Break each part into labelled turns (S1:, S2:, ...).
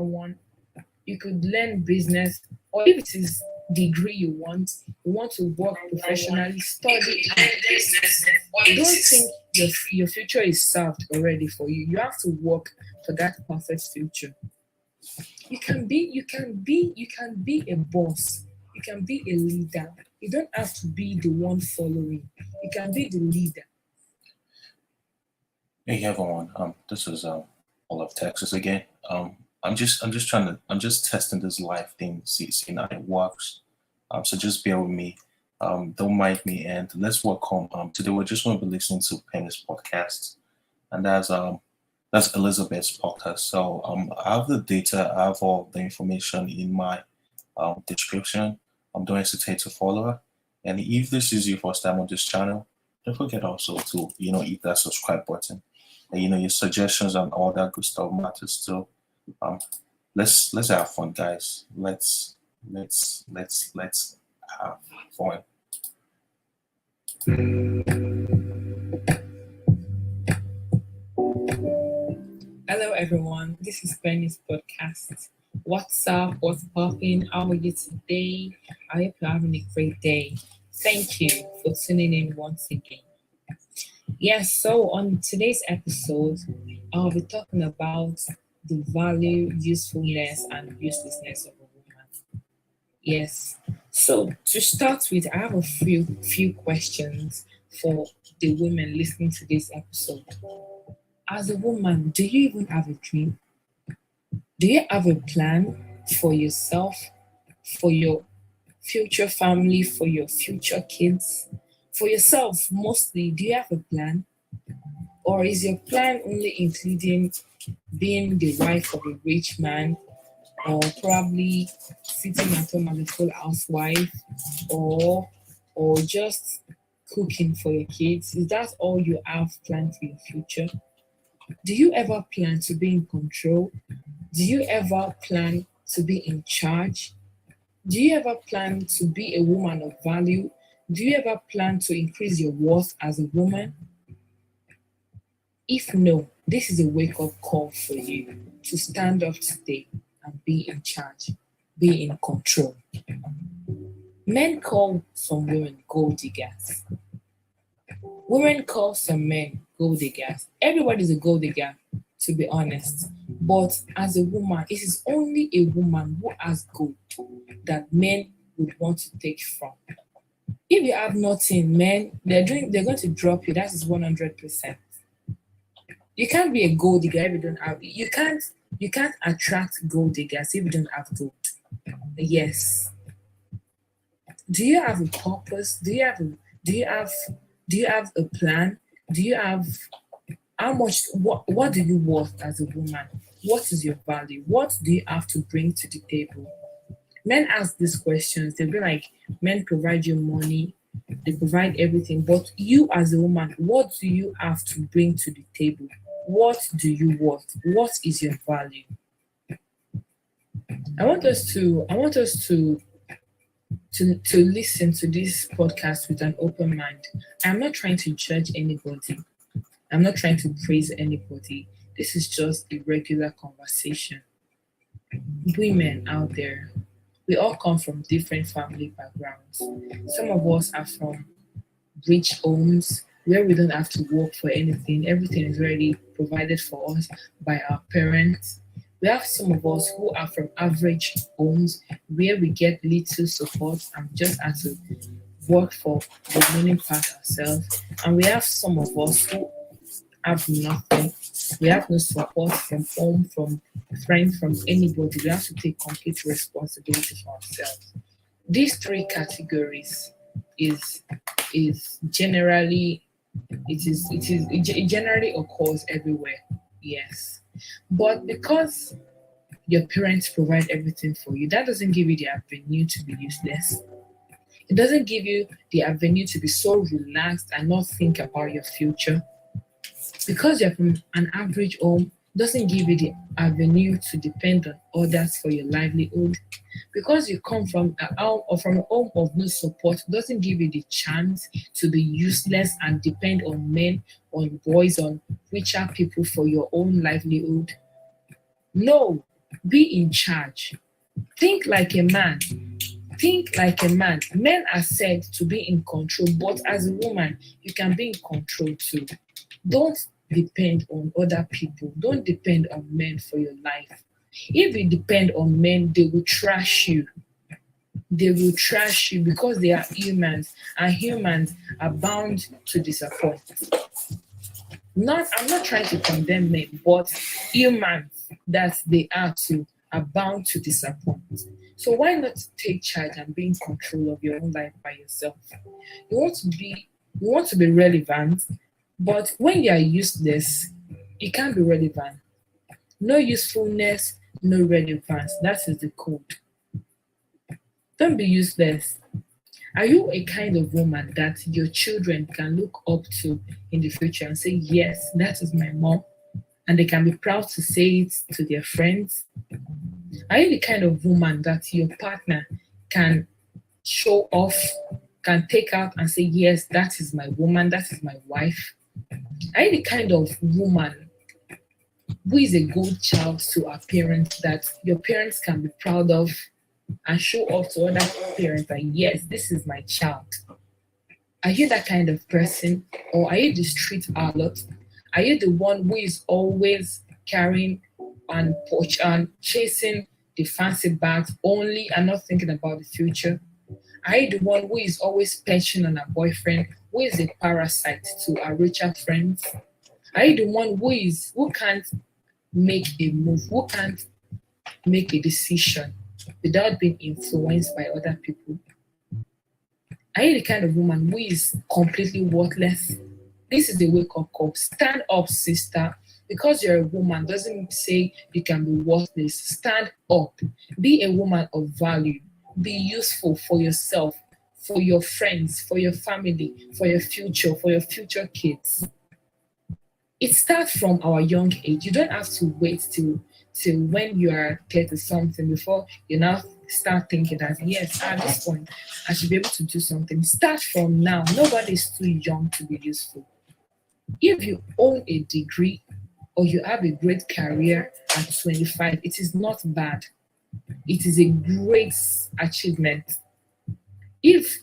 S1: one. You could learn business, or if it is degree you want to work professionally, study and don't think your future is served already for you. You have to work for that perfect future. You can be a boss. You can be a leader. You don't have to be the one following. You can be the leader.
S2: Hey everyone, this is all of Texas again. I'm just testing this live thing, seeing how it works. So just bear with me. Don't mind me, and let's welcome. Today we're just going to be listening to Penny's podcast, and that's Elizabeth's podcast. So I have the data, I have all the information in my description. Don't hesitate to follow her, and if this is your first time on this channel, don't forget also to hit that subscribe button. And, your suggestions and all that good stuff matters too. Let's have fun, guys. Let's have fun.
S1: Hello, everyone. This is Penny's podcast. What's up? What's popping? How are you today? I hope you're having a great day. Thank you for tuning in once again. Yes, so on today's episode, I'll be talking about the value, usefulness, and uselessness of a woman. Yes. So to start with, I have a few questions for the women listening to this episode. As a woman, do you even have a dream? Do you have a plan for yourself, for your future family, for your future kids? For yourself, mostly, do you have a plan? Or is your plan only including being the wife of a rich man, or probably sitting at home as a full housewife, or just cooking for your kids? Is that all you have planned for your future? Do you ever plan to be in control? Do you ever plan to be in charge? Do you ever plan to be a woman of value? Do you ever plan to increase your worth as a woman? If no, this is a wake up call for you to stand up today and be in charge, be in control. Men call some women gold diggers. Women call some men gold diggers. Everybody's a gold digger, to be honest. But as a woman, it is only a woman who has gold that men would want to take from. If you have nothing, men, they're going to drop you. That is 100%. You can't be a gold digger if you don't have. You can't attract gold diggers if you don't have gold. Yes. Do you have a purpose? Do you have a plan? Do you have how much? What do you worth as a woman? What is your value? What do you have to bring to the table? Men ask these questions. They'll be like, men provide you money, they provide everything. But you as a woman, what do you have to bring to the table? What do you want? What is your value? I want us to listen to this podcast with an open mind. I'm not trying to judge anybody. I'm not trying to praise anybody. This is just a regular conversation. Women out there, we all come from different family backgrounds. Some of us are from rich homes where we don't have to work for anything. Everything is already provided for us by our parents. We have some of us who are from average homes where we get little support and just have to work for the remaining part ourselves. And we have some of us who have nothing. We have no support from home, from friends, from anybody. We have to take complete responsibility for ourselves. These three categories is generally it generally occurs everywhere. Yes. But because your parents provide everything for you, that doesn't give you the avenue to be useless. It doesn't give you the avenue to be so relaxed and not think about your future. Because you're from an average home, doesn't give you the avenue to depend on others for your livelihood. Because you come from a home or from a home of no support, doesn't give you the chance to be useless and depend on men, on boys, on richer people for your own livelihood. No, Be in charge. Think like a man. Think like a man. Men are said to be in control, but as a woman, you can be in control too. Don't depend on other people. Don't depend on men for your life. If you depend on men, they will trash you. They will trash you because they are humans, and humans are bound to disappoint. I'm not trying to condemn men, but humans that they are too are bound to disappoint. So why not take charge and be in control of your own life by yourself? You want to be you want to be relevant, but when you are useless, you can't be relevant. No usefulness, no relevance. That is the code. Don't be useless. Are you a kind of woman that your children can look up to in the future and say, yes, that is my mom? And they can be proud to say it to their friends? Are you the kind of woman that your partner can show off, can take out and say, yes, that is my woman, that is my wife? Are you the kind of woman who is a good child to our parents that your parents can be proud of and show off to other parents that, yes, this is my child? Are you that kind of person? Or are you the street harlot? Are you the one who is always carrying and chasing the fancy bags only and not thinking about the future? Are you the one who is always penching on a boyfriend, who is a parasite to our richer friends? Are you the one who can't make a move, who can't make a decision without being influenced by other people? Are you the kind of woman who is completely worthless? This is a wake-up call. Stand up, sister. Because you're a woman doesn't say you can be worthless. Stand up. Be a woman of value. Be useful for yourself, for your friends, for your family, for your future kids. It starts from our young age. You don't have to wait till when you are 30 something before you now start thinking that, yes, at this point I should be able to do something. Start from now. Nobody is too young to be useful. If you own a degree or you have a great career at 25, it is not bad. It is a great achievement. If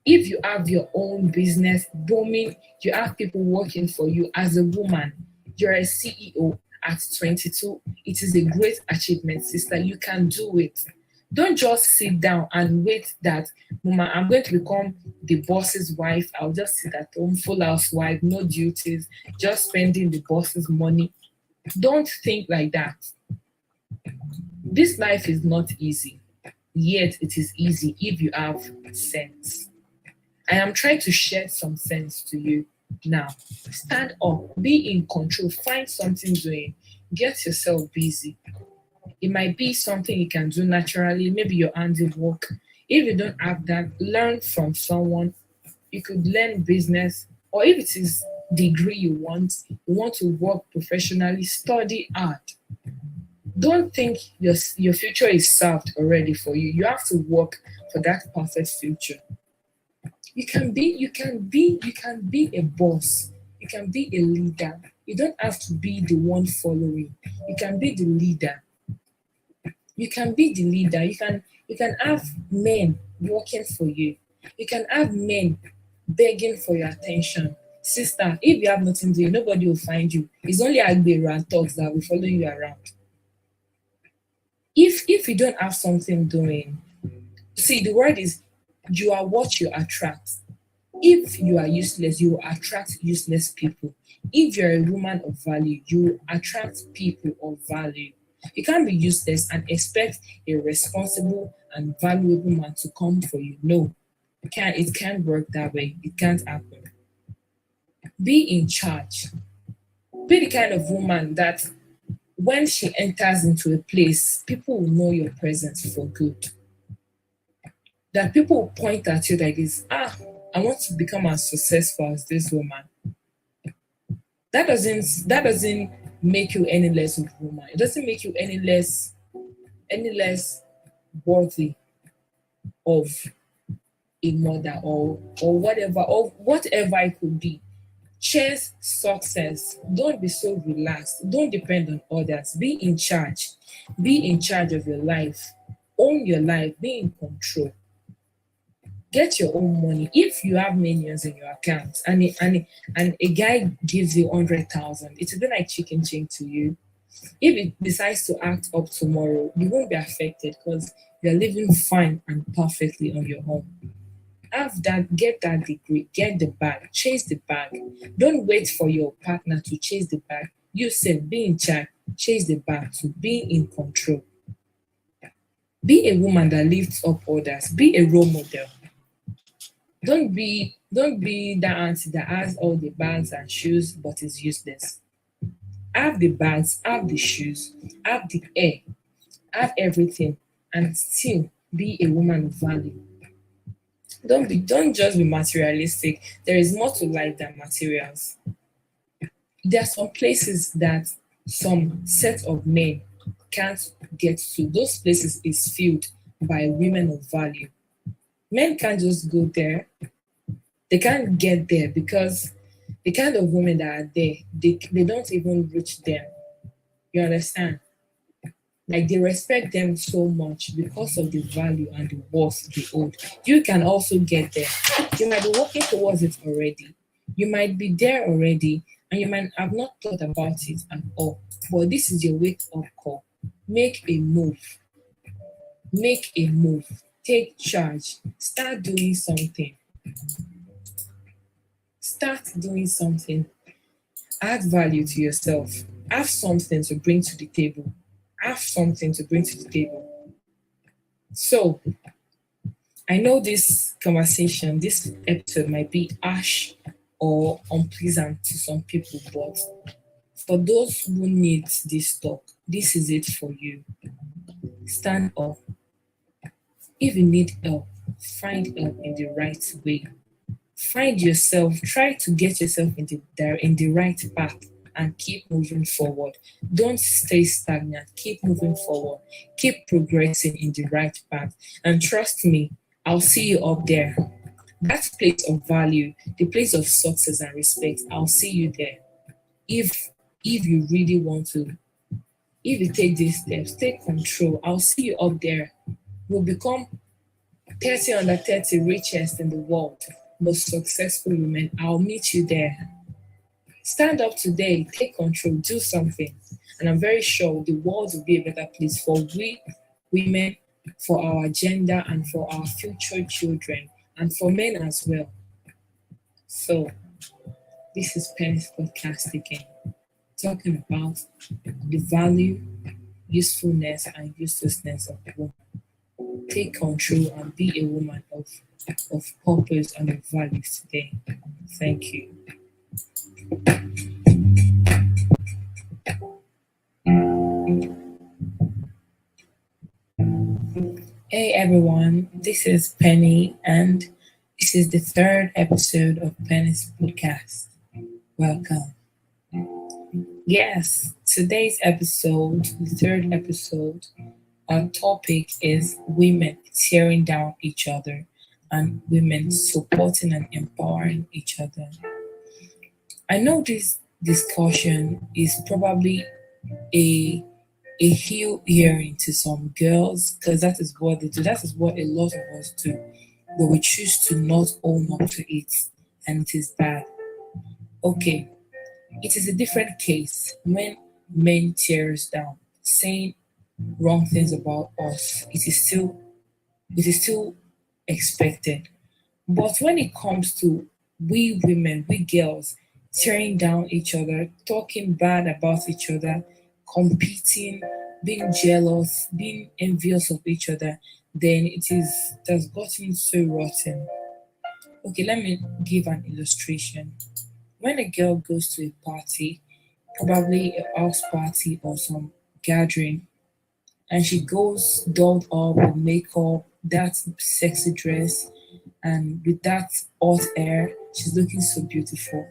S1: you have your own business booming, you have people working for you as a woman, you're a CEO at 22, it is a great achievement, sister. You can do it. Don't just sit down and wait that, Mama, I'm going to become the boss's wife. I'll just sit at home, full housewife, no duties, just spending the boss's money. Don't think like that. This life is not easy, yet it is easy if you have sense. I am trying to share some sense to you now. Stand up, be in control, find something doing, get yourself busy. It might be something you can do naturally, maybe your handiwork. If you don't have that, learn from someone. You could learn business, or if it is degree you want to work professionally, study art. Don't think your future is served already for you. You have to work for that perfect future. You can be a boss. You can be a leader. You don't have to be the one following. You can be the leader. You can be the leader. You can have men working for you. You can have men begging for your attention. Sister, if you have nothing to do, nobody will find you. It's only Agbero and thugs that will follow you around. If you don't have something doing, see, the word is you are what you attract. If you are useless, you will attract useless people. If you're a woman of value, you will attract people of value. You can't be useless and expect a responsible and valuable man to come for you. No, it can't work that way. It can't happen. Be in charge. Be the kind of woman that when she enters into a place, people will know your presence for good. That people will point at you like this, I want to become as successful as this woman. That doesn't make you any less of a woman. It doesn't make you any less worthy of a mother or whatever it could be. Chase success. Don't be so relaxed. Don't depend on others. Be in charge. Be in charge of your life. Own your life. Be in control. Get your own money. If you have millions in your account and a guy gives you 100,000, it will be like chicken change to you. If it decides to act up tomorrow, you won't be affected because you're living fine and perfectly on your own. Have that, get that degree, get the bag, chase the bag. Don't wait for your partner to chase the bag. You said be in charge, chase the bag to be in control. Be a woman that lifts up others. Be a role model. Don't be that auntie that has all the bags and shoes but is useless. Have the bags, have the shoes, have the hair, have everything, and still be a woman of value. Don't just be materialistic. There is more to life than materials. There are some places that some set of men can't get to. Those places is filled by women of value. Men can't just go there. They can't get there because the kind of women that are there, they don't even reach them. You understand? Like they respect them so much because of the value and the worth they hold. You can also get there. You might be working towards it already. You might be there already, and you might have not thought about it at all. But this is your wake up call. Make a move. Make a move. Take charge. Start doing something. Start doing something. Add value to yourself. Have something to bring to the table. Have something to bring to the table. So, I know this conversation, this episode might be harsh or unpleasant to some people, but for those who need this talk, this is it for you. Stand up. If you need help, find help in the right way. Find yourself, try to get yourself in the right path and keep moving forward. Don't stay stagnant. Keep moving forward. Keep progressing in the right path. And trust me, I'll see you up there. That place of value, the place of success and respect, I'll see you there. If you really want to, if you take these steps, take control, I'll see you up there. We'll become 30 under 30 richest in the world, most successful women. I'll meet you there. Stand up today, take control, do something. And I'm very sure the world will be a better place for we women, for our gender, and for our future children, and for men as well. So, this is Penny's podcast again, talking about the value, usefulness, and uselessness of the woman. Take control and be a woman of purpose and of values today. Thank you. Hey everyone, this is Penny, and this is the third episode of Penny's podcast. Welcome. Yes, today's episode, the third episode, our topic is women tearing down each other and women supporting and empowering each other. I know this discussion is probably a heel hearing to some girls because that is what they do. That is what a lot of us do. But we choose to not own up to it, and it is bad. Okay, it is a different case when men tears down, saying wrong things about us. It is still expected. But when it comes to we women, we girls tearing down each other, talking bad about each other, competing, being jealous, being envious of each other, then it has gotten so rotten. Okay, let me give an illustration. When a girl goes to a party, probably a house party or some gathering, and she goes dolled up with makeup, that sexy dress, and with that hot hair, she's looking so beautiful.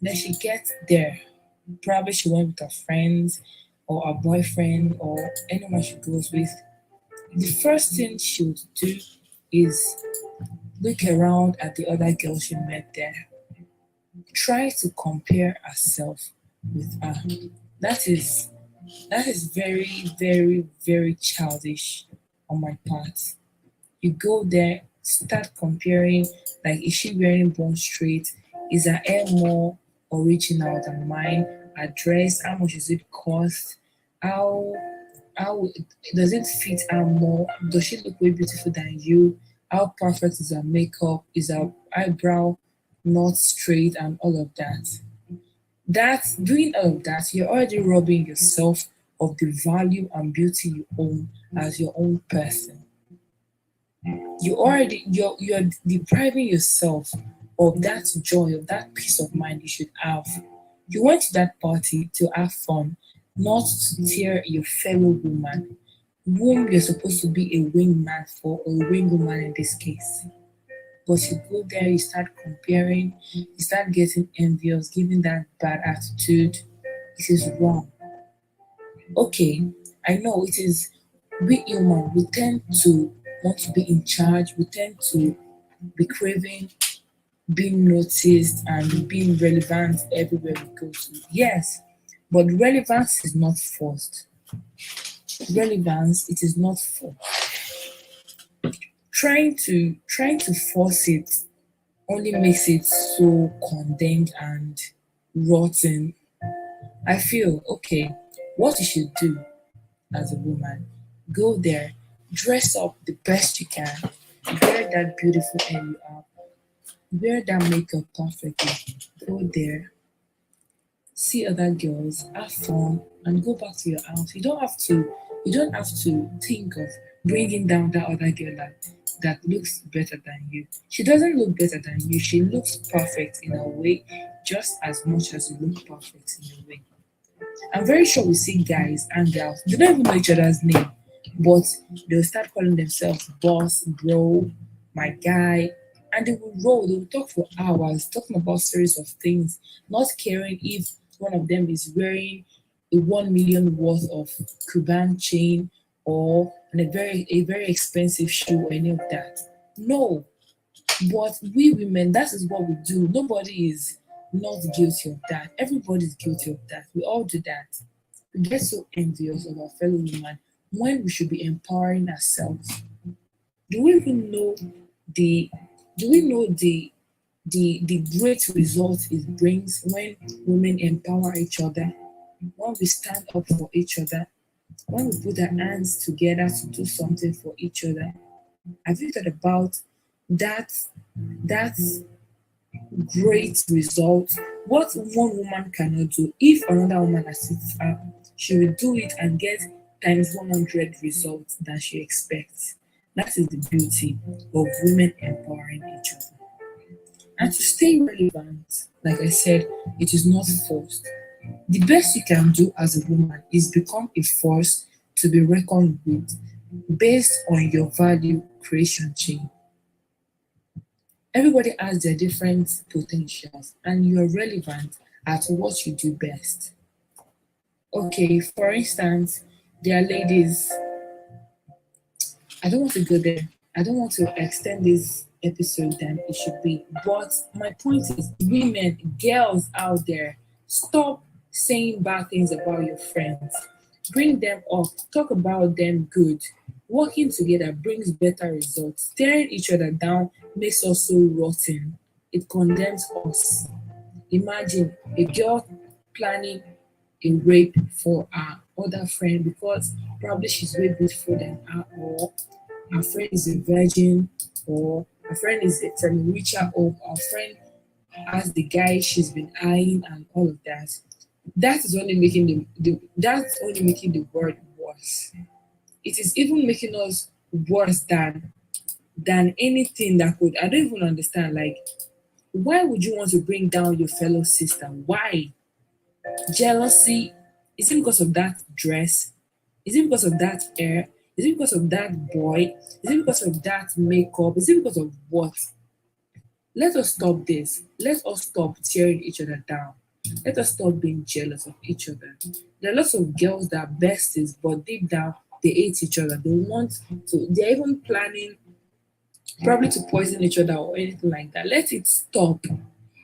S1: Then she gets there. Probably she went with her friends or her boyfriend or anyone she goes with. The first thing she would do is look around at the other girls she met there. try to compare ourselves with her. That is very, very, very childish on my part. You go there, start comparing, like, is she wearing bone straight? Is her hair more original than mine? Her dress, how much does it cost? How how does it fit her more? Does she look way beautiful than you? How perfect is her makeup? Is her eyebrow not straight and all of that? Doing all of that, you're already robbing yourself of the value and beauty you own as your own person. You're depriving yourself of that joy, of that peace of mind you should have. You went to that party to have fun, not to tear your fellow woman, whom you're supposed to be a wingman for, or a wing woman in this case. But you go there, you start comparing, you start getting envious, giving that bad attitude. It is wrong. Okay, I know it is. We human, we tend to want to be in charge, we tend to be craving being noticed and being relevant everywhere we go to. Yes, but relevance is not forced. Relevance, it is not forced. Trying to force it only makes it so condemned and rotten. I feel okay, what you should do as a woman, go there, dress up the best you can, wear that beautiful hair you have, wear that makeup perfectly, go there, see other girls, have fun, and go back to your house. You don't have to think of bringing down that other girl that looks better than you. She doesn't look better than you. She looks perfect in a way, just as much as you look perfect in a way. I'm very sure we see guys and girls, they don't even know each other's name, but they'll start calling themselves boss, bro, my guy, and they will talk for hours, talking about series of things, not caring if one of them is wearing a 1 million worth of Cuban chain or a very expensive shoe or any of that. No, but we women, that is what we do. Nobody is not guilty of that. Everybody's guilty of that. We all do that. We get so envious of our fellow women when we should be empowering ourselves. Do we even know the do we know the great result it brings when women empower each other, when we stand up for each other, when we put our hands together to do something for each other? Have you thought about that that great result? What one woman cannot do, if another woman assists her, she will do it and get times 100 results than she expects. That is the beauty of women empowering each other. And to stay relevant, like I said, it is not forced. The best you can do as a woman is become a force to be reckoned with based on your value creation chain. Everybody has their different potentials, and you're relevant at what you do best. Okay, for instance, there are ladies, I don't want to go there. I don't want to extend this episode than it should be. But my point is, women, girls out there, stop saying bad things about your friends. Bring them up, talk about them good. Working together brings better results. Tearing each other down makes us so rotten. It condemns us. Imagine a girl planning a rape for her other friend because probably she's way beautiful than her, or her friend is a virgin, or her friend is from a richer or her friend has the guy she's been eyeing and all of that. That is only making that's only making the world worse. It is even making us worse than anything that could. I don't even understand. Like, why would you want to bring down your fellow sister? Why? Jealousy? Is it because of that dress? Is it because of that hair? Is it because of that boy? Is it because of that makeup? Is it because of what? Let us stop this. Let us stop tearing each other down. Let us stop being jealous of each other. There are lots of girls that are besties, but deep down they hate each other. They want to. They're even planning probably to poison each other or anything like that. Let it stop.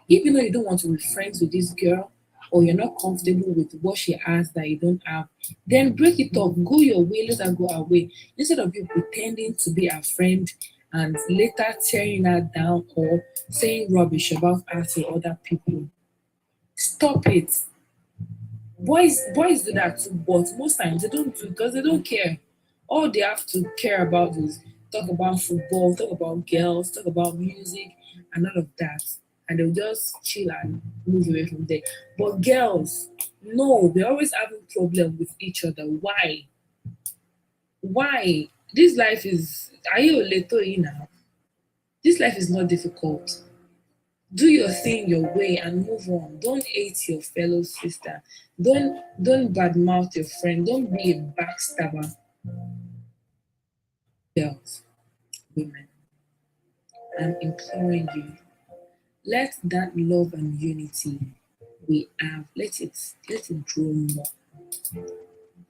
S1: Even though you don't want to be friends with this girl, or you're not comfortable with what she has that you don't have, then break it off. Go your way, let her go her way. Instead of you pretending to be her friend and later tearing her down or saying rubbish about her to other people. Stop it. Boys do that too, but most times they don't do because they don't care. All they have to care about is talk about football, talk about girls, talk about music, and all of that. And they'll just chill and move away from there. But girls, no, they're always having problem with each other. Why? Why? This life is, are you a little now? This life is not difficult. Do your thing your way and move on. Don't hate your fellow sister. Don't badmouth your friend. Don't be a backstabber. Girls, women, I'm imploring you. Let that love and unity we have, let it grow more.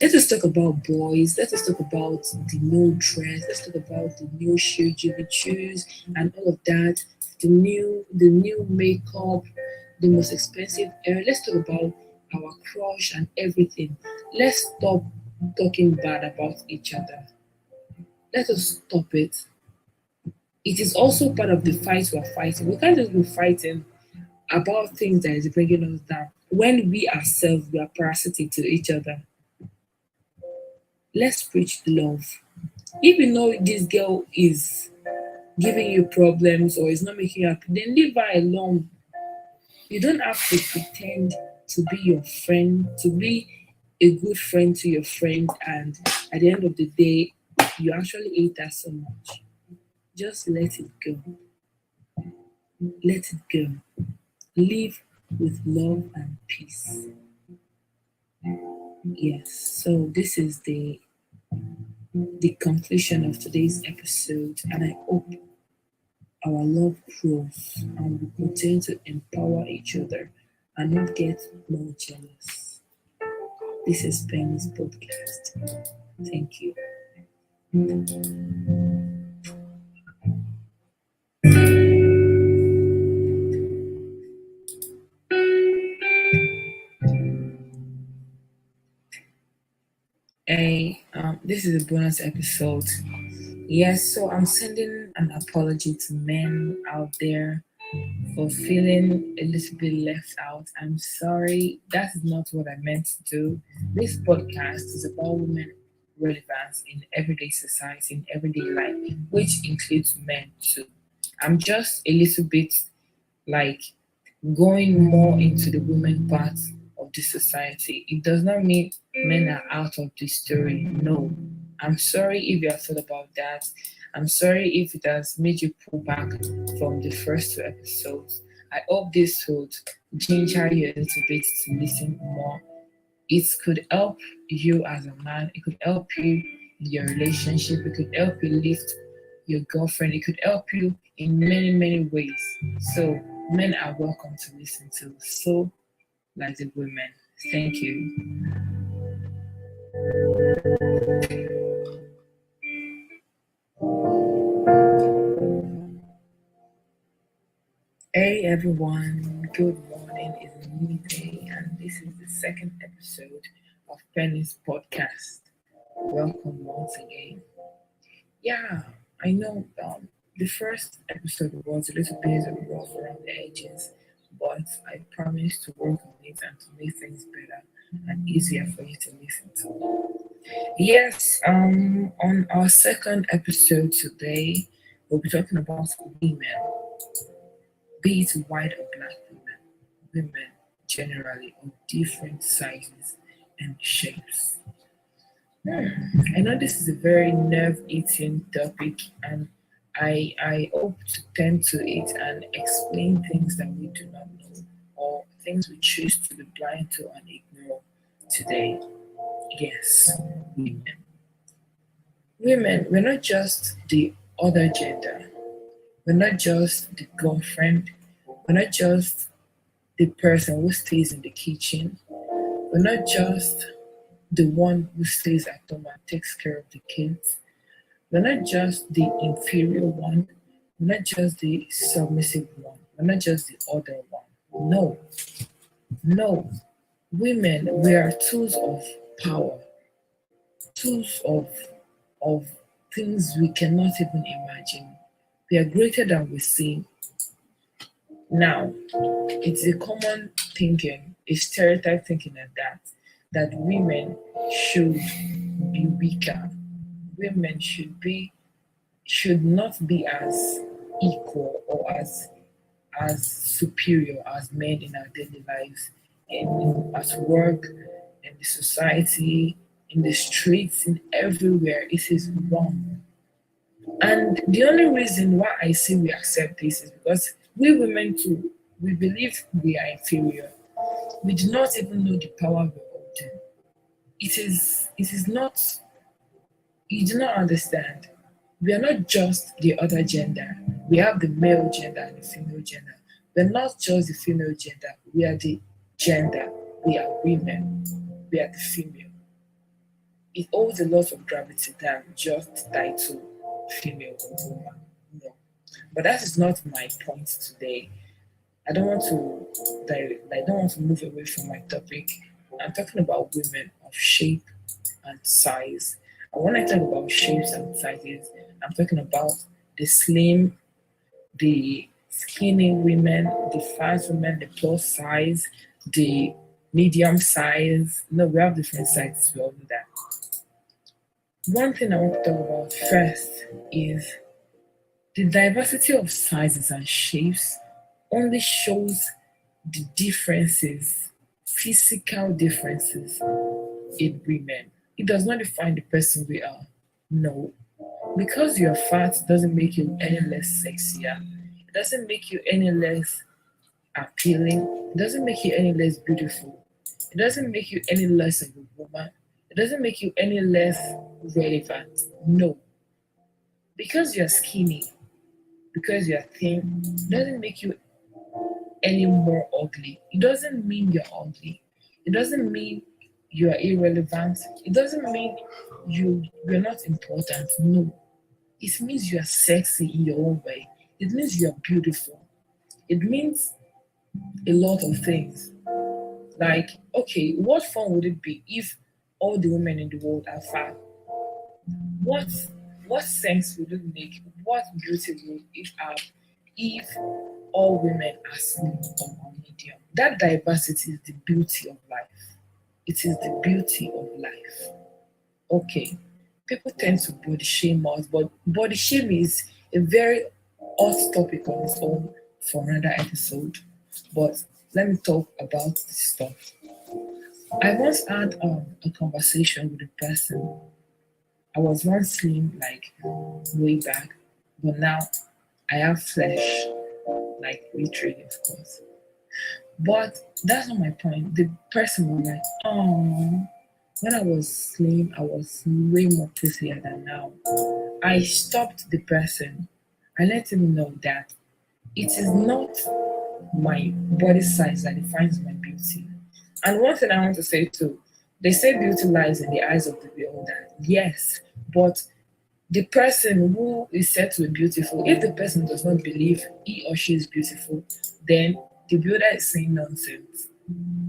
S1: Let us talk about boys. Let us talk about the new dress. Let's talk about the new shoes you will choose and all of that. The new makeup, the most expensive hair. Let's talk about our crush and everything. Let's stop talking bad about each other. Let us stop it. It is also part of the fight we're fighting. We can't just be fighting about things that is bringing us down when we ourselves we are parasitic to each other. Let's preach love. If you know this girl is giving you problems or is not making you happy, then leave her alone. You don't have to pretend to be your friend, to be a good friend to your friend, and at the end of the day, you actually hate her so much. Just let it go. Let it go. Live with love and peace. Yes, so this is the conclusion of today's episode, and I hope our love grows and we continue to empower each other and not get more jealous. This is Penny's podcast. Thank you. This is a bonus episode. Yes, so I'm sending an apology to men out there for feeling a little bit left out. I'm sorry, that is not what I meant to do. This podcast is about women relevance in everyday society, in everyday life, which includes men too. I'm just a little bit like going more into the women part of the society. It does not mean men are out of the story. No. I'm sorry if you have thought about that. I'm sorry if it has made you pull back from the first two episodes. I hope this would ginger you a little bit to listen more. It could help you as a man, it could help you in your relationship, it could help you lift your girlfriend, it could help you in many, many ways. So, men are welcome to listen to. So, like the women. Thank you. Hey everyone, good morning. It's a new day, and this is the second episode of Penny's podcast. Welcome once again. Yeah, I know the first episode was a little bit rough around the edges, but I promise to work on it and to make things better and easier for you to listen to. Yes, on our second episode today, we'll be talking about women, be it white or black women generally of different sizes and shapes. I know this is a very nerve-eating topic, and I hope to tend to it and explain things that we do not know or things we choose to be blind to and ignore today. Yes, women. Women, we're not just the other gender. We're not just the girlfriend. We're not just the person who stays in the kitchen. We're not just the one who stays at home and takes care of the kids. We're not just the inferior one. We're not just the submissive one. We're not just the other one. No, no. Women, we are tools of power, tools of things we cannot even imagine. We are greater than we seem. Now, it's a common thinking, a stereotype thinking at that women should be weaker. Women should not be as equal or as superior as men in our daily lives, at work, in the society, in the streets, in everywhere. It is wrong. And the only reason why I say we accept this is because we women too, we believe we are inferior. We do not even know the power we're holding. It is not, you do not understand. We are not just the other gender. We have the male gender and the female gender. We're not just the female gender. We are the gender. We are women. We are the female. It holds a lot of gravity than just title female or woman. No. But that is not my point today. I don't want to move away from my topic. I'm talking about women of shape and size. And when I talk about shapes and sizes, I'm talking about the slim, the skinny women, the fat women, the plus size, the medium size. No, we have different sizes, we all know that. One thing I want to talk about first is the diversity of sizes and shapes only shows the differences, physical differences in women. It does not define the person we are. No. Because you're fat doesn't make you any less sexier. It doesn't make you any less appealing. It doesn't make you any less beautiful. It doesn't make you any less of a woman. It doesn't make you any less relevant. No. Because you're skinny, because you're thin, doesn't make you any more ugly. It doesn't mean you're ugly. It doesn't mean you are irrelevant. It doesn't mean you're not important. No. It means you are sexy in your own way. It means you are beautiful. It means a lot of things. Like, okay, what fun would it be if all the women in the world are fat? What sense would it make? What beauty would it have if all women are slim or medium? That diversity is the beauty of life. It is the beauty of life. Okay, people tend to body shame us, but body shame is a very hot topic on its own for another episode. But let me talk about this stuff. I once had a conversation with a person. I was once slim, like way back, but now I have flesh, like literally, of course. But that's not my point. The person was like, oh, when I was slim, I was way more prettier than now. I stopped the person. I let him know that it is not my body size that defines my beauty. And one thing I want to say too, they say beauty lies in the eyes of the beholder. Yes, but the person who is said to be beautiful, if the person does not believe he or she is beautiful, then the builder is saying nonsense.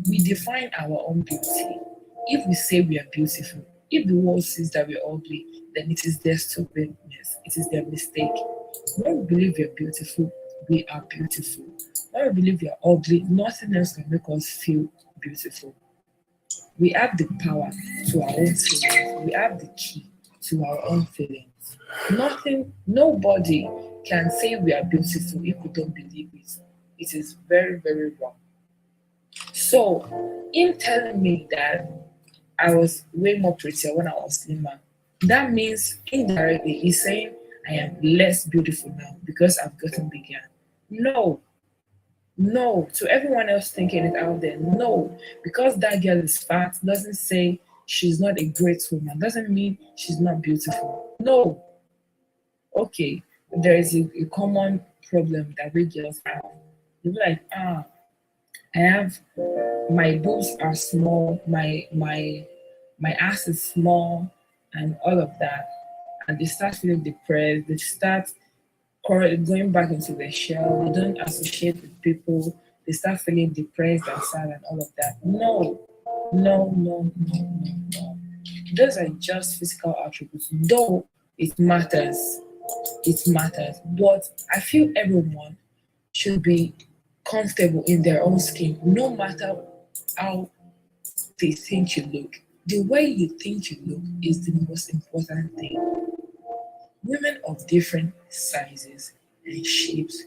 S1: We define our own beauty. If we say we are beautiful, if the world sees that we're ugly, then it is their stupidness. It is their mistake. When we believe we are beautiful, we are beautiful. When we believe we are ugly, nothing else can make us feel beautiful. We have the power to our own feelings. We have the key to our own feelings. Nobody can say we are beautiful if we don't believe it. It is very, very wrong. So, in telling me that I was way more prettier when I was slimmer, that means indirectly he's saying I am less beautiful now because I've gotten bigger. No, no, to everyone else thinking it out there, no, because that girl is fat doesn't say she's not a great woman, doesn't mean she's not beautiful. No. Okay, there is a common problem that we girls have. You're like, I have, my boobs are small, my ass is small, and all of that. And they start feeling depressed, they start going back into the shell. They don't associate with people. They start feeling depressed and sad and all of that. No, no, no, no, no, no. Those are just physical attributes. Though it matters, it matters. But I feel everyone should be comfortable in their own skin, no matter how they think you look. The way you think you look is the most important thing. Women of different sizes and shapes.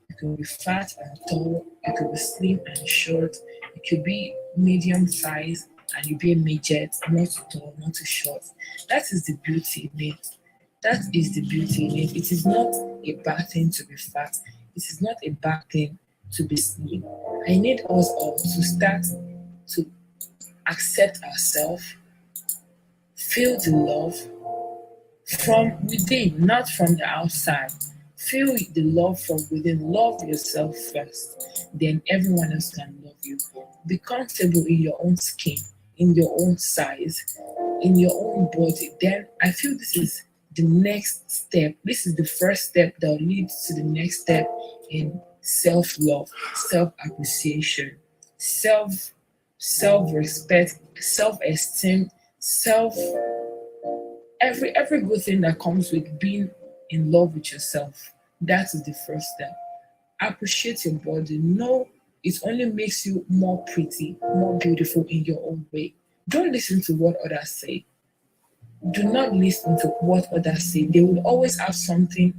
S1: You could be fat and tall, you could be slim and short, you could be medium size and you be a midget, not too tall, not too short. That is the beauty in it. That is the beauty in it. It is not a bad thing to be fat. It is not a bad thing to be slim. I need us all to start to accept ourselves, feel the love, from within, not from the outside. Feel the love from within. Love yourself first. Then everyone else can love you. Be comfortable in your own skin, in your own size, in your own body. Then I feel this is the next step. This is the first step that leads to the next step in self-love, self-appreciation, self-respect, self-esteem, self every good thing that comes with being in love with yourself. That is the first step. Appreciate your body. Know it only makes you more pretty, more beautiful in your own way. Don't listen to what others say. Do not listen to what others say. They will always have something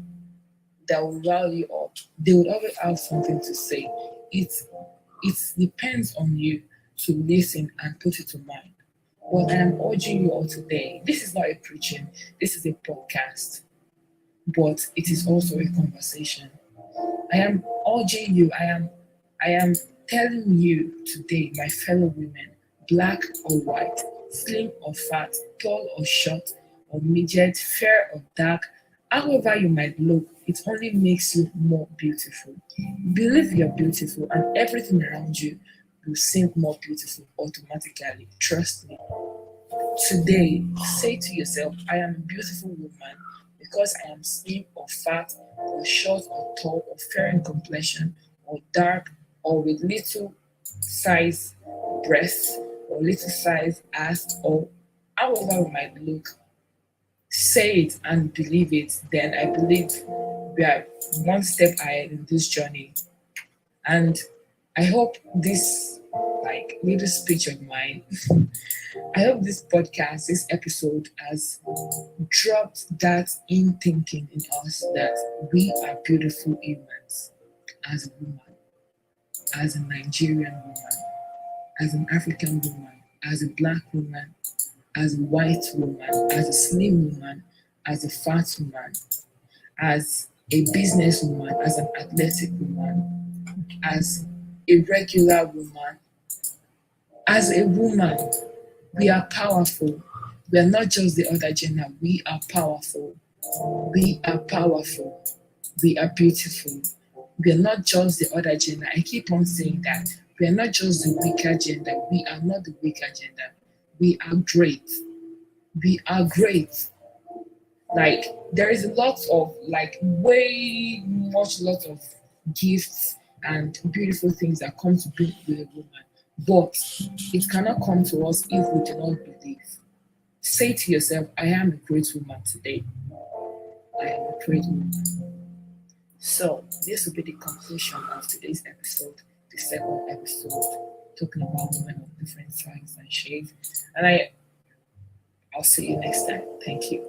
S1: that will rile you up. They will always have something to say. It depends on you to listen and put it to mind. But I am urging you all today. This is not a preaching, this is a podcast, but it is also a conversation. I am urging you, I am telling you today, my fellow women, black or white, slim or fat, tall or short, or midget, fair or dark, however you might look, it only makes you more beautiful. Believe you're beautiful, and everything around you will seem more beautiful automatically. Trust me. Today, say to yourself, I am a beautiful woman because I am slim or fat or short or tall or fair in complexion or dark or with little size breasts or little size ass or however we might look. Say it and believe it. Then I believe we are one step ahead in this journey. And I hope this like little speech of mine I hope this podcast, this episode has dropped that in thinking in us that we are beautiful humans as a woman, as a Nigerian woman, as an African woman, as a black woman, as a white woman, as a slim woman, as a fat woman, as a business woman, as an athletic woman, as a regular woman, as a woman. We are powerful. We are not just the other gender. We are powerful. We are powerful. We are beautiful. We are not just the other gender. I keep on saying that. We are not just the weaker gender. We are not the weaker gender. We are great. We are great. Like, there is a lot of, like, way much lot of gifts and beautiful things that come to be with a woman. But it cannot come to us if we do not believe. Say to yourself, I am a great woman today. I am a great woman. So, this will be the conclusion of today's episode, the second episode, talking about women of different sizes and shapes. And I'll see you next time. Thank you.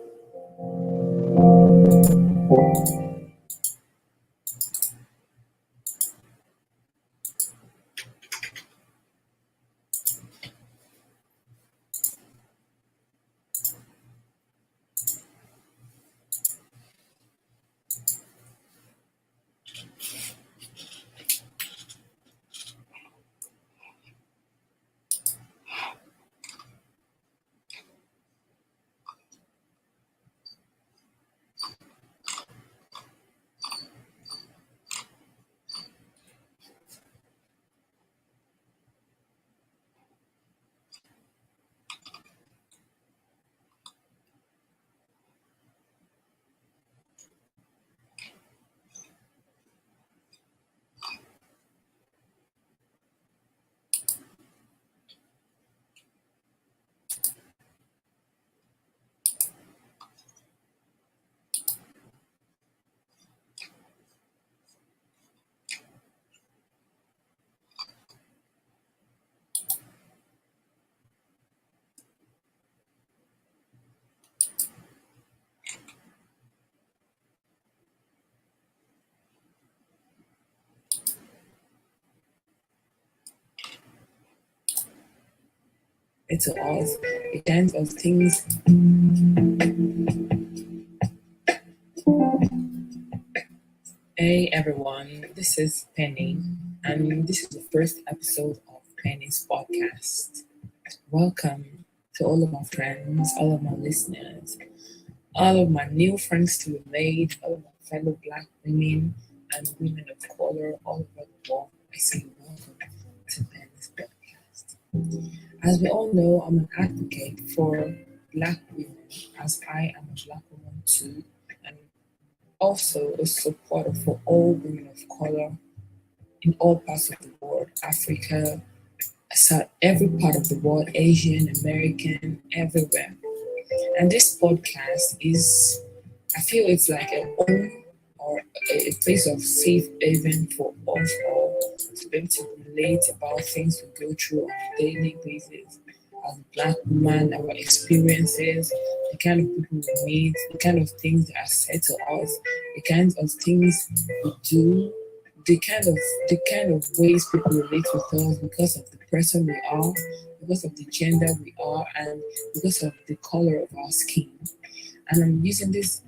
S1: to us, the kinds of things. Hey everyone, this is Penny, and this is the first episode of Penny's podcast. Welcome to all of my friends, all of my listeners, all of my new friends to be made, all of my fellow Black women and women of color all over the world. I say welcome to Penny's podcast. As we all know, I'm an advocate for Black women, as I am a Black woman too, and also a supporter for all women of color in all parts of the world, Africa, South, every part of the world, Asian, American, everywhere. And this podcast is, I feel it's like a home or a place of safe haven for us all to be able to relate about things we go through on a daily basis as a Black woman, our experiences, the kind of people we meet, the kind of things that are said to us, the kinds of things we do, the kind of ways people relate with us because of the person we are, because of the gender we are, and because of the color of our skin. And I'm using this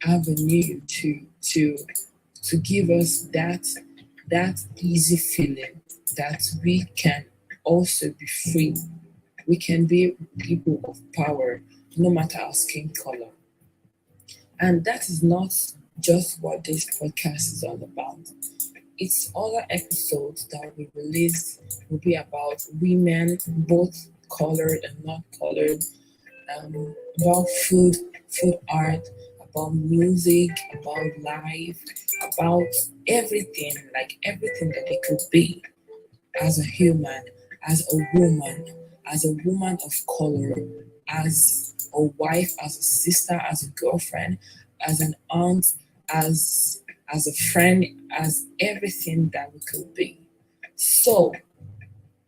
S1: avenue to give us that easy feeling that we can also be free. We can be people of power, no matter our skin color. And that is not just what this podcast is all about. Its other episodes that we release will be about women, both colored and not colored, about food art, about music, about life, about everything, like everything that it could be as a human, as a woman of color, as a wife, as a sister, as a girlfriend, as an aunt, as a friend, as everything that we could be. So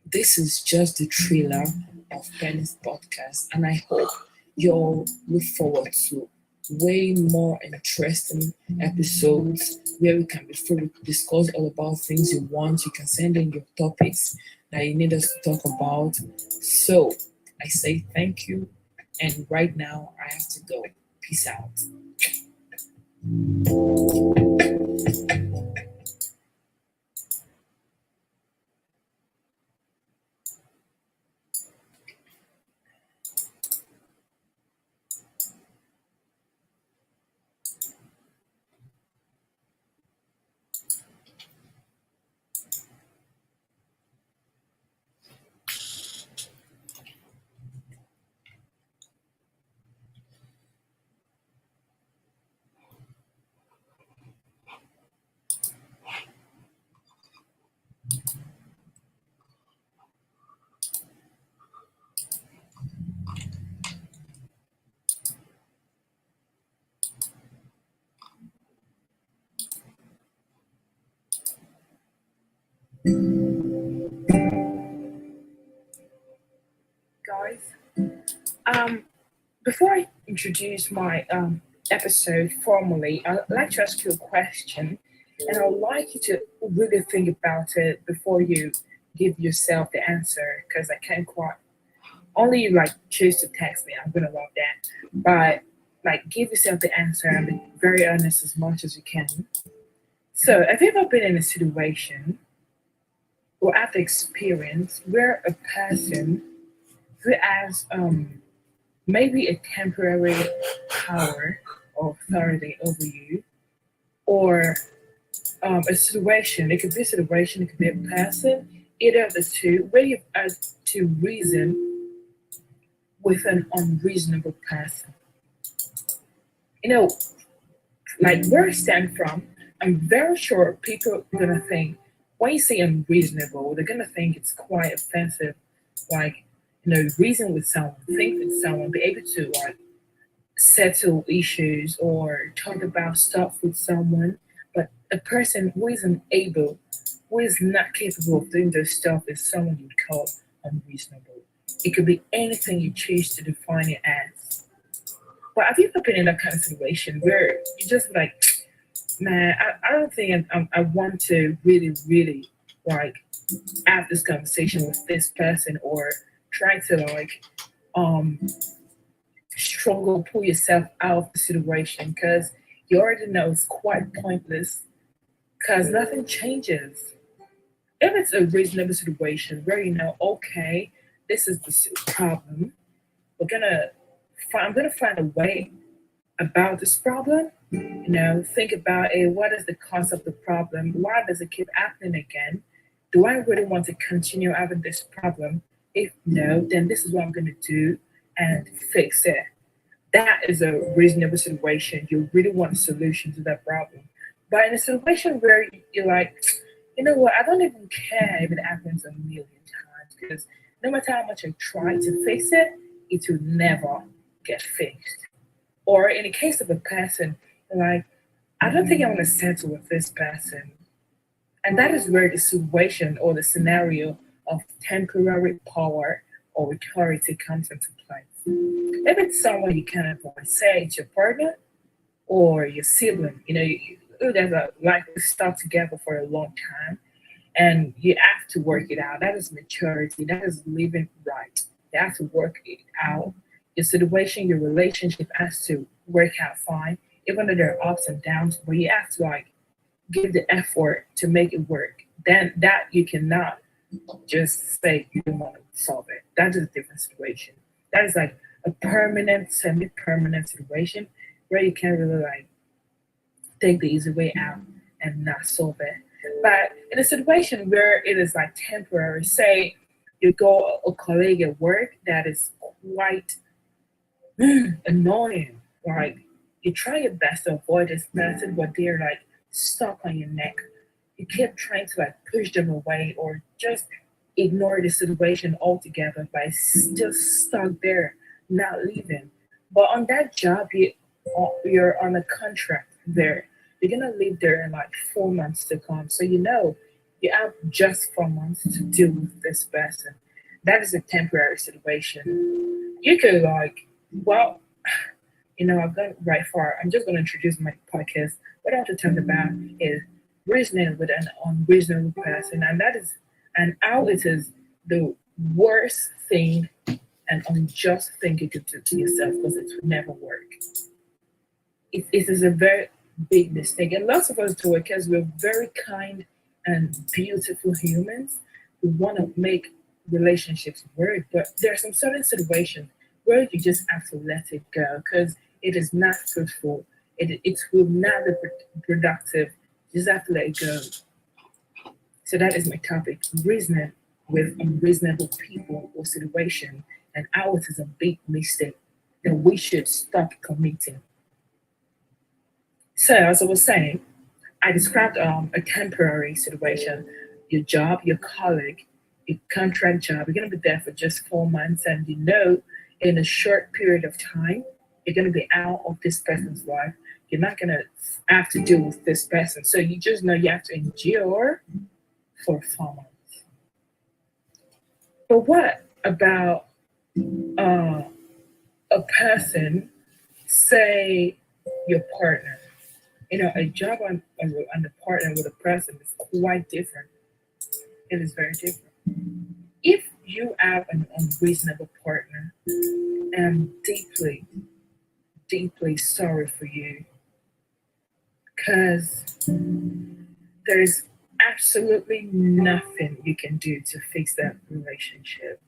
S1: this is just the trailer of Penny's podcast, and I hope you'll look forward to way more interesting episodes where we can be free to discuss all about things you want. You can send in your topics that you need us to talk about. So I say thank you, and right now I have to go. Peace out. Guys, before I introduce my episode formally, I'd like to ask you a question, and I'd like you to really think about it before you give yourself the answer, because I can't quite. Only you like choose to text me. I'm gonna love that, but like give yourself the answer and be very honest as much as you can. So, have you ever been in a situation or had the experience where a person who has maybe a temporary power or authority over you, or a situation. It could be a situation, it could be a person, either of the two, where you've had to reason with an unreasonable person. You know, like where I stand from, I'm very sure people are gonna think when you say unreasonable, they're gonna think it's quite offensive. Like, reason with someone, think with someone, be able to like settle issues or talk about stuff with someone. But a person who isn't able, who is not capable of doing those stuff is someone you'd call unreasonable. It could be anything you choose to define it as. But have you ever been in that kind of situation where you just like, man, I don't think I want to really, really like have this conversation with this person or try to struggle, pull yourself out of the situation because you already know it's quite pointless because nothing changes. If it's a reasonable situation where you know, okay, this is the problem, I'm gonna find a way about this problem. Think about what is the cause of the problem? Why does it keep happening again? Do I really want to continue having this problem? If no, then this is what I'm gonna do and fix it. That is a reasonable situation. You really want a solution to that problem. But in a situation where you're like, you know what, I don't even care if it happens a million times because no matter how much I try to fix it, it will never get fixed. Or in the case of a person, like, I don't think I want to settle with this person. And that is where the situation or the scenario of temporary power or authority comes into play. If it's someone you can't avoid, say it's your partner or your sibling, you guys are likely stuck together for a long time and you have to work it out. That is maturity. That is living right. You have to work it out. Your situation, your relationship has to work out fine, even though there are ups and downs, but you have to give the effort to make it work. Then that you cannot just say you don't want to solve it. That is a different situation. That is like a permanent, semi-permanent situation where you can't really take the easy way out and not solve it. But in a situation where it is temporary, say you go a colleague at work that is quite annoying, you try your best to avoid this person, but they're stuck on your neck. You keep trying to push them away or just ignore the situation altogether, but it's just stuck there, not leaving. But on that job, you're on a contract there. You're gonna live there in 4 months to come. So you have just 4 months to deal with this person. That is a temporary situation. You could I've gone right far. I'm just gonna introduce my podcast. What I want to talk about is reasoning with an unreasonable person, and how it is the worst thing and unjust thing you could do to yourself because it will never work. It is a very big mistake, and lots of us do it because we're very kind and beautiful humans who want to make relationships work. But there are some certain situations where you just have to let it go because it is not fruitful. It will not be productive. You just have to let it go. So that is my topic: reasoning with unreasonable people or situation, and how it is a big mistake that we should stop committing. So, as I was saying, I described a temporary situation, your job, your colleague, your contract job. You're going to be there for just 4 months, and in a short period of time, you're going to be out of this person's life. You're not going to have to deal with this person. So, you just know you have to endure for 4 months. But what about a person, say your partner? A job and a partner with a person is quite different. It is very different. If you have an unreasonable partner, I'm deeply, deeply sorry for you because there's absolutely nothing you can do to fix that relationship.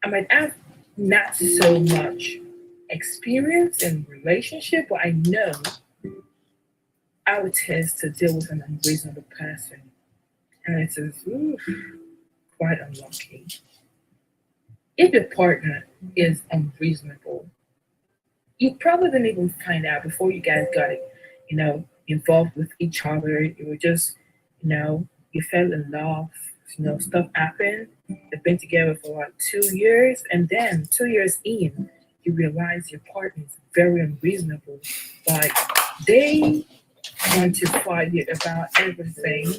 S1: I might have not so much experience in relationship, but I know how it is to deal with an unreasonable person. And it is quite unlucky. If your partner is unreasonable, you probably didn't even find out before you guys got involved with each other. You were just, you fell in love, stuff happened. They've been together for 2 years, and then 2 years in, you realize your partner is very unreasonable. They want to fight you about everything.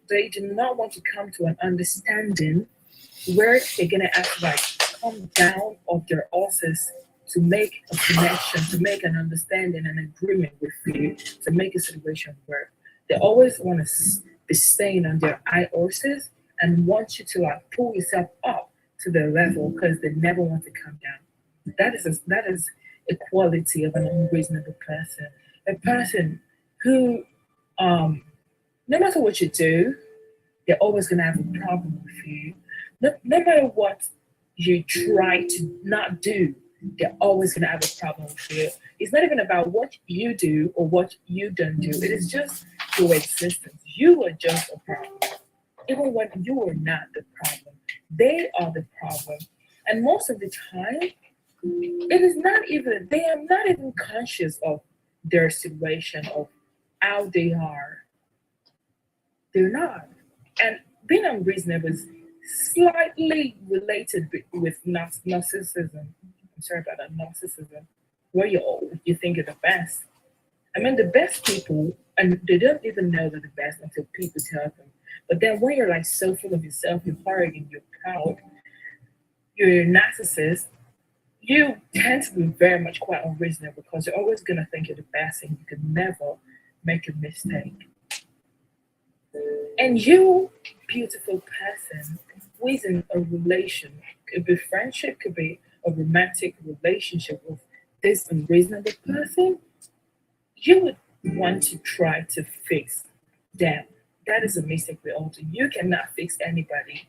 S1: They do not want to come to an understanding where they're gonna have to come down off their horses to make a connection, to make an understanding, an agreement with you, to make a situation work. They always want to be staying on their high horses and want you to like pull yourself up to their level because they never want to come down. That is a quality of an unreasonable person. A person who, no matter what you do, they're always gonna have a problem with you. No matter what you try to not do, they're always gonna have a problem with you. It's not even about what you do or what you don't do. It is just your existence. You are just a problem. Even when you are not the problem, they are the problem. And most of the time, it is not even, they are not even conscious of their situation, of how they are. They're not. And being unreasonable is slightly related with narcissism. I'm sorry about that, narcissism, where you think you're the best. I mean, the best people, and they don't even know they're the best until people tell them. But then when you're like so full of yourself, you're arrogant, you're proud, you're a narcissist, you tend to be very much quite unreasonable because you're always going to think you're the best and you can never make a mistake. And you, beautiful person, who is in a relation, could be friendship, could be a romantic relationship with this unreasonable person, you would want to try to fix them. That is a mistake we all do. You cannot fix anybody.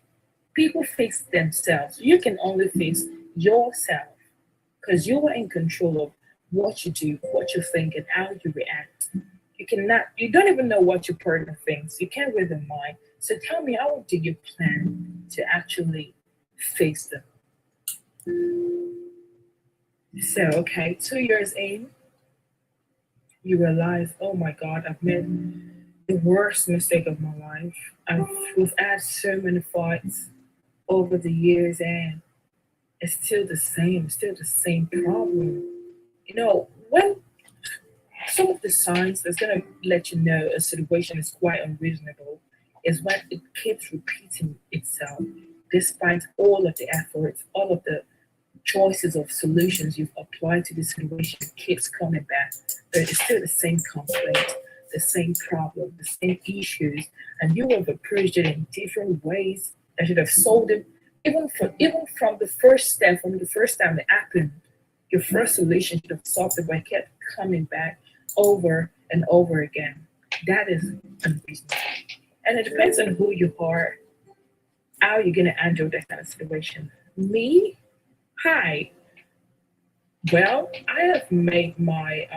S1: People fix themselves. You can only fix yourself because you are in control of what you do, what you think, and how you react. You don't even know what your partner thinks. You can't read their mind. So tell me, how do you plan to actually fix them? So, okay, 2 years in, you realize, oh my God, I've made the worst mistake of my life. We've had so many fights over the years, and it's still the same problem. You know, when some of the signs that's going to let you know a situation is quite unreasonable is when it keeps repeating itself despite all of the efforts, all of the choices of solutions you've applied to the situation. It keeps coming back, but it's still the same conflict, the same problem, the same issues, and you have approached it in different ways that should have solved it even from the first step, from the first time it happened. Your first solution should have solved it, but it kept coming back over and over again. That is unreasonable. And it depends on who you are, how you're going to handle that kind of situation. Me, hi. Well, I have made my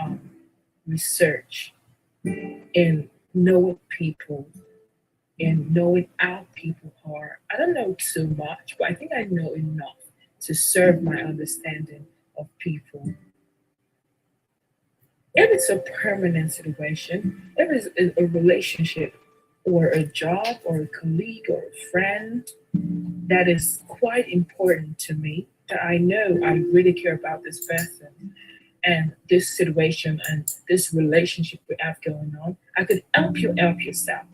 S1: research in knowing people and knowing how people are. I don't know too much, but I think I know enough to serve my understanding of people. If it's a permanent situation, if it's a relationship or a job or a colleague or a friend that is quite important to me, that I know I really care about this person and this situation and this relationship we have going on, I could help you help yourself.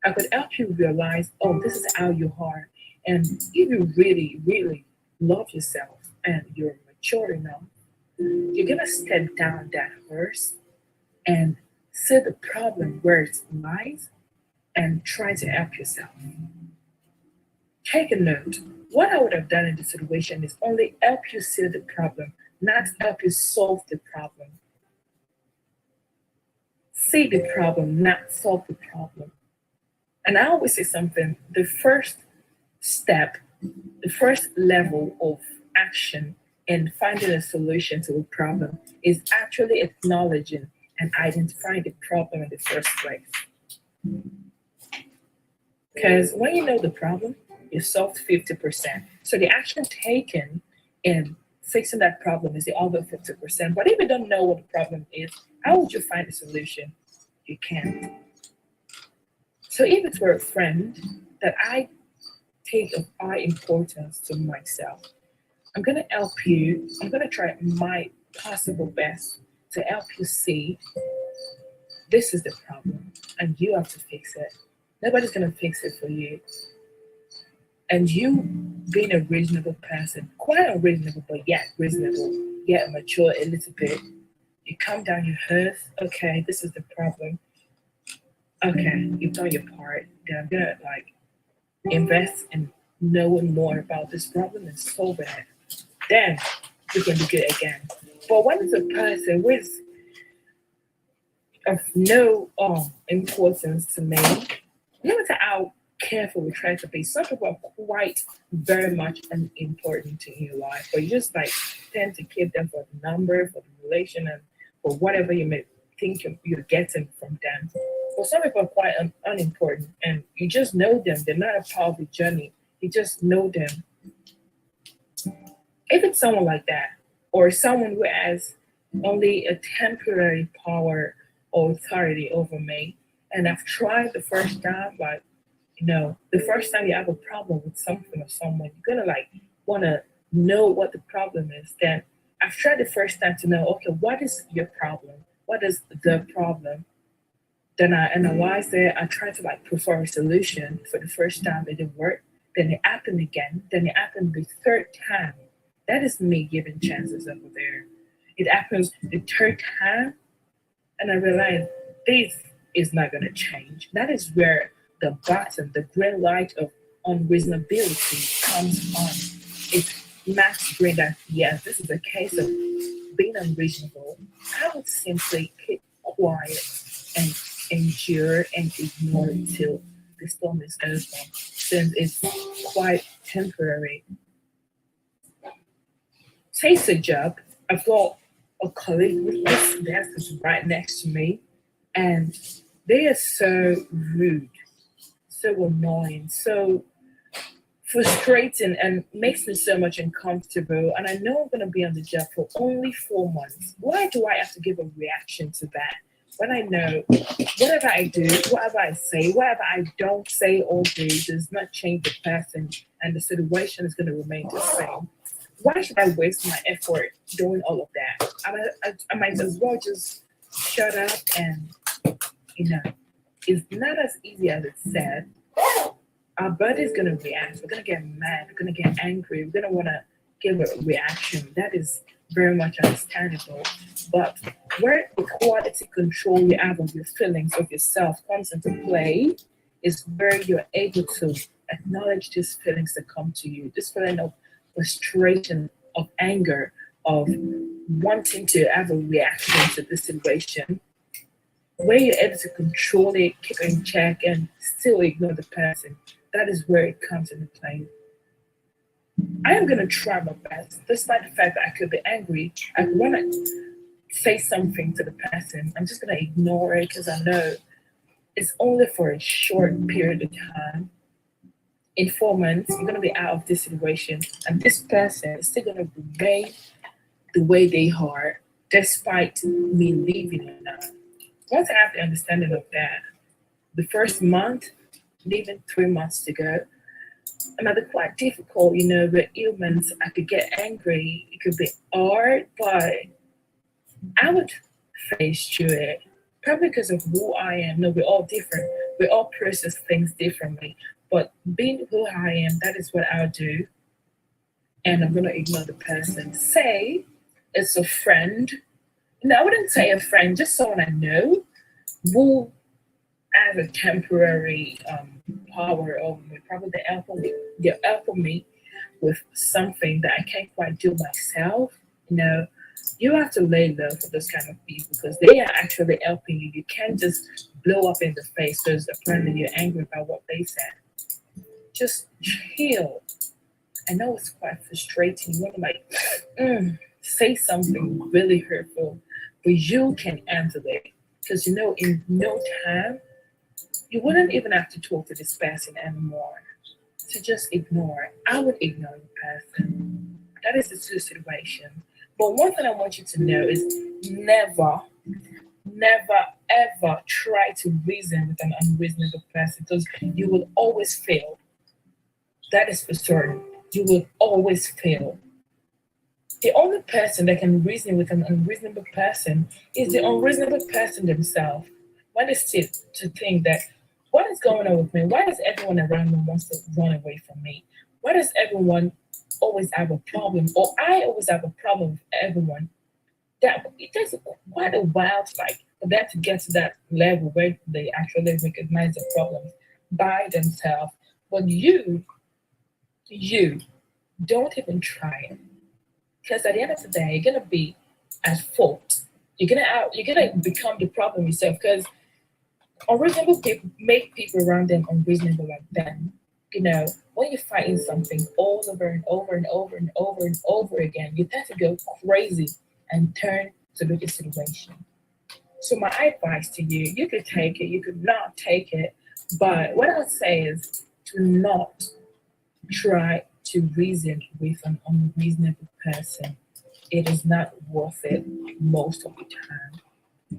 S1: I could help you realize, oh, this is how you are. And if you really, really love yourself and you're mature enough, you're going to step down that horse and see the problem where it lies and try to help yourself. Take a note. What I would have done in this situation is only help you see the problem, not help you solve the problem. See the problem, not solve the problem. And I always say something, the first step, the first level of action in finding a solution to a problem is actually acknowledging and identifying the problem in the first place. Because when you know the problem, you solved 50%. So the action taken in fixing that problem is the other 50%. But if you don't know what the problem is, how would you find a solution? You can't. So if it were a friend that I take of high importance to myself, I'm going to help you. I'm going to try my possible best to help you see this is the problem and you have to fix it. Nobody's going to fix it for you. And you being a reasonable person, quite unreasonable, but yet reasonable, yet mature a little bit, you calm down your head. Okay, this is the problem. Okay, you've done your part. Then I'm going to invest in knowing more about this problem and solving it. Then we can be good again. But when it's a person with of no importance to me, no matter how careful we try to be, some people are quite very much unimportant in your life, but you just like tend to keep them for the number, for the relation, and for whatever you may think you're getting from them. But some people are quite unimportant, and you just know them. They're not a part of the journey. You just know them. If it's someone like that, or someone who has only a temporary power or authority over me, and I've tried the first time, like, the first time you have a problem with something or someone, you're gonna like want to know what the problem is. Then I've tried the first time to know, okay, what is your problem? What is the problem? Then I analyze it. I try to like prefer a solution. For the first time, it didn't work. Then it happened again. Then it happened the third time. That is me giving chances over there. It happens the third time, and I realize this is not going to change. That is where the button, the green light of unreasonability comes on. It marks green that, yes, this is a case of being unreasonable. I would simply keep quiet and endure and ignore until the storm is over, since it's quite temporary. Takes a job. I've got a colleague with this desk is right next to me, and they are so rude, so annoying, so frustrating, and makes me so much uncomfortable. And I know I'm going to be on the job for only 4 months. Why do I have to give a reaction to that when I know whatever I do, whatever I say, whatever I don't say or do does not change the person, and the situation is going to remain the same? Why should I waste my effort doing all of that? I might as well just shut up and, it's not as easy as it's said. Our body's going to react. We're going to get mad. We're going to get angry. We're going to want to give a reaction. That is very much understandable. But where the quality control you have of your feelings of yourself comes into play is where you're able to acknowledge these feelings that come to you. This feeling of frustration, of anger, of wanting to have a reaction to the situation, where you're able to control it, keep it in check, and still ignore the person. That is where it comes into play. I am going to try my best, despite the fact that I could be angry. I want to say something to the person. I'm just going to ignore it because I know it's only for a short period of time. In 4 months, you're going to be out of this situation, and this person is still going to remain the way they are, despite me leaving or not. Once I have the understanding of that, the first month, leaving 3 months to go, it might be quite difficult, with humans. I could get angry, it could be hard, but I would face through it. Probably because of who I am. No, we're all different. We all process things differently. But being who I am, that is what I'll do. And I'm going to ignore the person. Say it's a friend. No, I wouldn't say a friend, just someone I know who has a temporary power over me. Probably they're helping me with something that I can't quite do myself. You have to lay low for those kind of people because they are actually helping you. You can't just blow up in the face because apparently you're angry about what they said. Just chill. I know it's quite frustrating. You want to say something really hurtful, but you can handle it because in no time you wouldn't even have to talk to this person anymore. So just ignore. I would ignore the person. That is the situation. But one thing I want you to know is never, never, ever try to reason with an unreasonable person because you will always fail. That is for certain. You will always fail. The only person that can reason with an unreasonable person is the unreasonable person themselves. When they sit to think that, what is going on with me? Why does everyone around me wants to run away from me? Why does everyone always have a problem? Or I always have a problem with everyone? That it takes quite a while for them to get to that level where they actually recognize the problems by themselves. But you don't even try it. Because at the end of the day, you're gonna be at fault. You're gonna become the problem yourself. Because unreasonable people make people around them unreasonable like them. When you're fighting something all over and over and over and over and over again, you tend to go crazy and turn to look at the situation. So my advice to you, you could take it, you could not take it, but what I would say is to not try to reason with an unreasonable person. It is not worth it most of the time.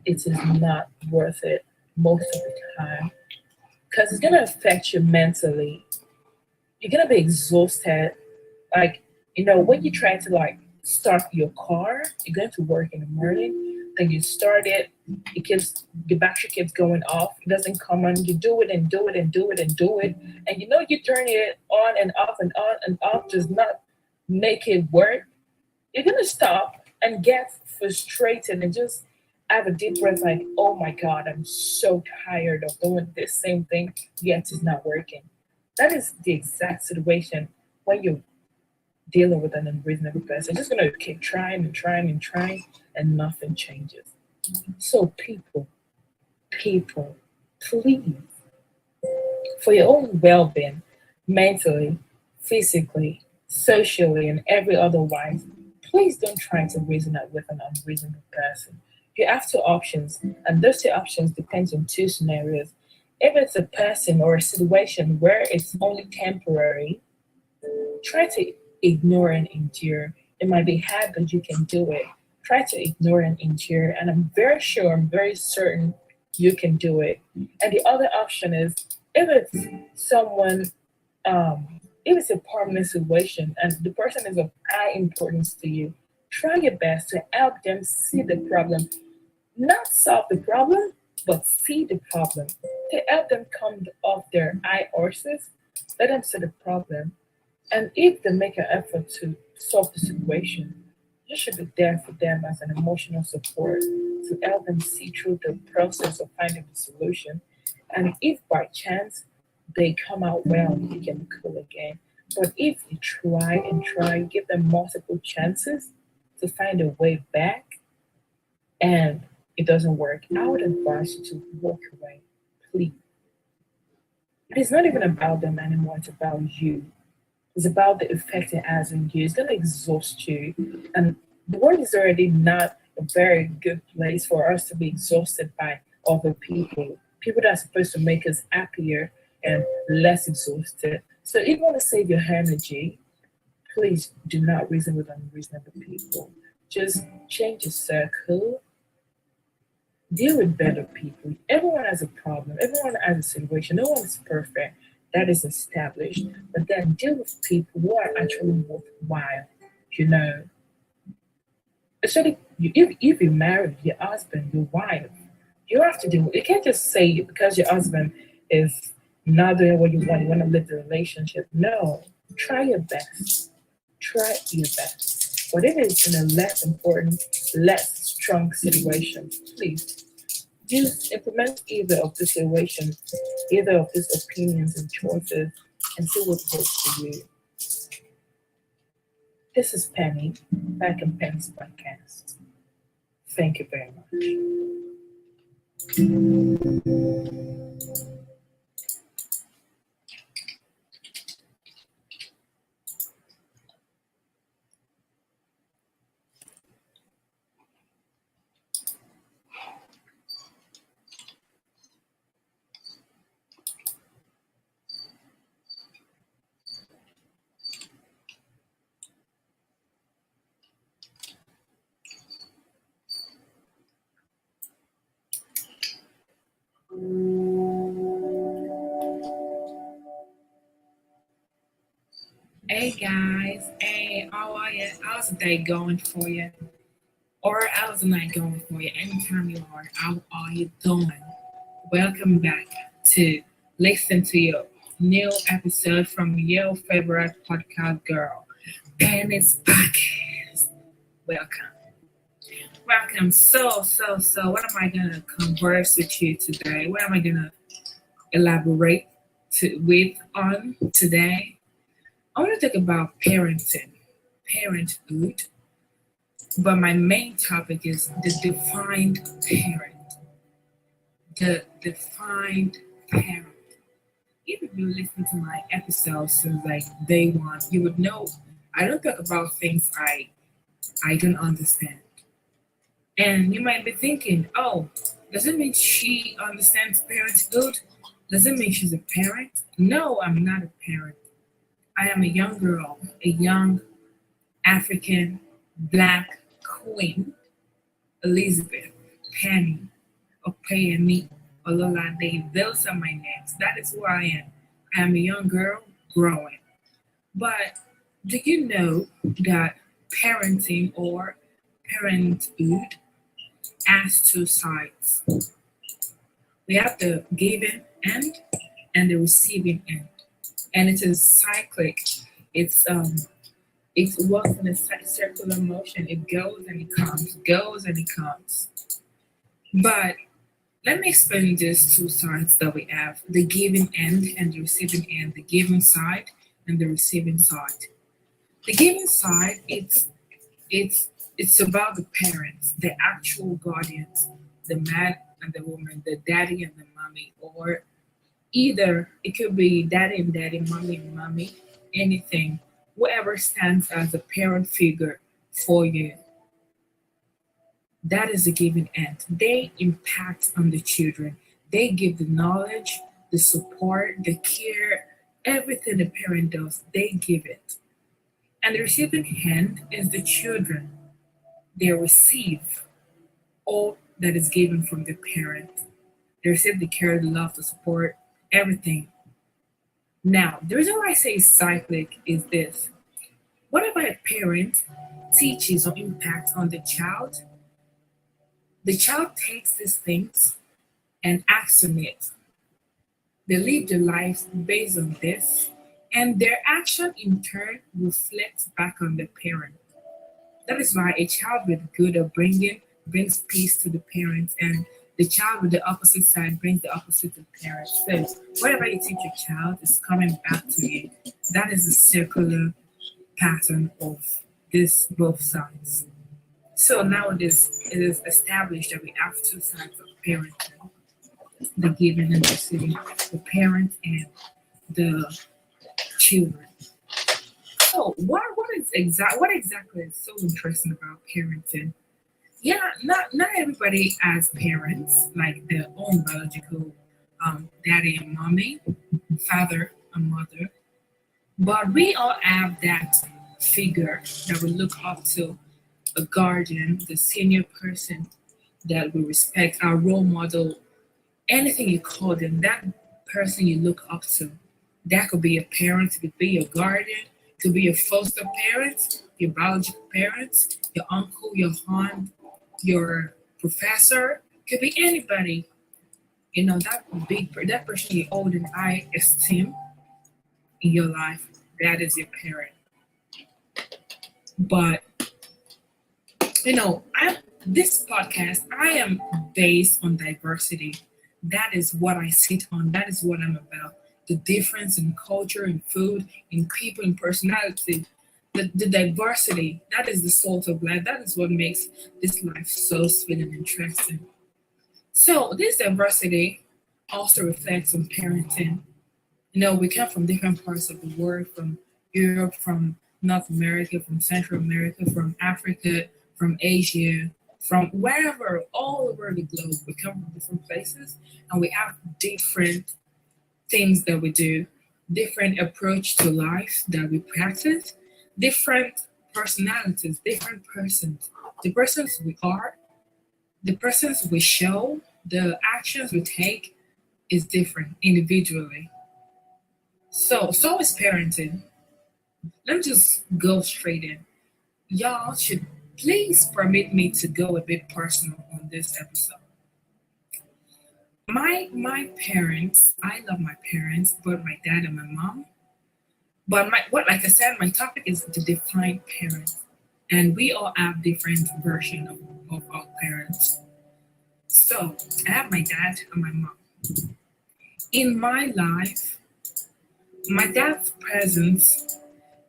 S1: It is not worth it most of the time because it's gonna affect you mentally. You're gonna be exhausted. Like, when you try to start your car, you're going to work in the morning, then you start it, the battery keeps going off, it doesn't come on, you do it and do it and do it and do it, and you turn it on and off and on and off does not make it work. You're gonna stop and get frustrated and just have a deep breath like, oh my God, I'm so tired of doing this same thing, yet it's not working. That is the exact situation when you're dealing with an unreasonable person. Just gonna keep trying and trying and trying and nothing changes. So people, please, for your own well-being, mentally, physically, socially, and every other wise, please don't try to reason out with an unreasonable person. You have two options, and those two options depends on two scenarios. If it's a person or a situation where it's only temporary, try to ignore and endure. It might be hard, but you can do it. Try to ignore and endure, and I'm very certain you can do it. And the other option is if it's someone, if it's a permanent situation and the person is of high importance to you, try your best to help them see the problem, not solve the problem, but see the problem. To help them come off their high horses, let them see the problem. And if they make an effort to solve the situation, you should be there for them as an emotional support to help them see through the process of finding the solution. And if by chance they come out well, you can be cool again. But if you try and try, give them multiple chances to find a way back and it doesn't work, I would advise you to walk away, please. It's not even about them anymore, it's about you. It's about the effect it has on you. It's going to exhaust you. And the world is already not a very good place for us to be exhausted by other people. People that are supposed to make us happier and less exhausted. So if you want to save your energy, please do not reason with unreasonable people. Just change your circle. Deal with better people. Everyone has a problem. Everyone has a situation. No one is perfect. That is established. But then deal with people who are actually worthwhile, Especially if you marry your husband, your wife, you have to do it. You can't just say because your husband is not doing what you want to live the relationship. No, try your best. Try your best. But if it's in a less important, less strong situation, please just implement either of the situations, either of these opinions and choices, and see what works for you. This is Penny, back in Penny's podcast. Thank you very much. Hey guys, hey, how are you? How's the day going for you? Or how's the night going for you? Anytime you are, how are you doing? Welcome back to listen to your new episode from your favorite podcast girl, Penny's podcast. Welcome. So, what am I gonna converse with you today? What am I gonna elaborate with on today. I want to talk about parenting, parenthood, but my main topic is the defined parent. The defined parent. If you listen to my episodes since like day one, you would know I don't talk about things I don't understand. And you might be thinking, oh, does it mean she understands parenthood? Does it mean she's a parent? No, I'm not a parent. I am a young girl, a young African Black queen, Elizabeth, Penny, Opeyemi, Ololade. Those are my names. That is who I am. I am a young girl growing. But do you know that parenting or parenthood has two sides? We have the giving end and the receiving end, and it is cyclic. It works in a circular motion. It goes and it comes, goes and it comes. But let me explain these two sides that we have: the giving end and the receiving end. The giving side and the receiving side. The giving side, it's it's about the parents, the actual guardians, the man and the woman, the daddy and the mommy, or either it could be daddy and daddy, mommy and mommy, anything, whoever stands as a parent figure for you. That is the giving end. They impact on the children. They give the knowledge, the support, the care, everything the parent does, they give it. And the receiving hand is the children. They receive all that is given from the parent. They receive the care, the love, the support, everything. Now, the reason why I say cyclic is this. Whatever a parent teaches or impacts on the child takes these things and acts on it. They live their lives based on this, and their action in turn reflects back on the parent. That is why a child with good upbringing brings peace to the parents, and the child with the opposite side brings the opposite to the parents. So whatever you teach your child is coming back to you. That is the circular pattern of this both sides. So nowadays it is established that we have two sides of parenting: the giving and receiving, the parents and the children. So what exactly is so interesting about parenting? Yeah, not everybody has parents like their own biological daddy and mommy, father and mother, but we all have that figure that we look up to, a guardian, the senior person that we respect, our role model, anything you call them, that person you look up to. That could be a parent, it could be your guardian, it could be your foster parents, your biological parents, your uncle, your aunt, your professor, it could be anybody. You know, that person you hold in high esteem in your life, that is your parent. But I this podcast, I am based on diversity. That is what I sit on. That is what I'm about. The difference in culture, in food, in people, in personality, the diversity. That is the salt of life. That is what makes this life so sweet and interesting. So this diversity also reflects on parenting. We come from different parts of the world, from Europe, from North America, from Central America, from Africa, from Asia, from wherever, all over the globe. We come from different places and we have different things that we do, different approach to life that we practice, different personalities, different persons. The persons we are, the persons we show, the actions we take is different individually. So is parenting. Let me just go straight in. Y'all should please permit me to go a bit personal on this episode. My parents, I love my parents, both my dad and my mom. But like I said, my topic is the defined parent. And we all have different version of our parents. So I have my dad and my mom. In my life, My dad's presence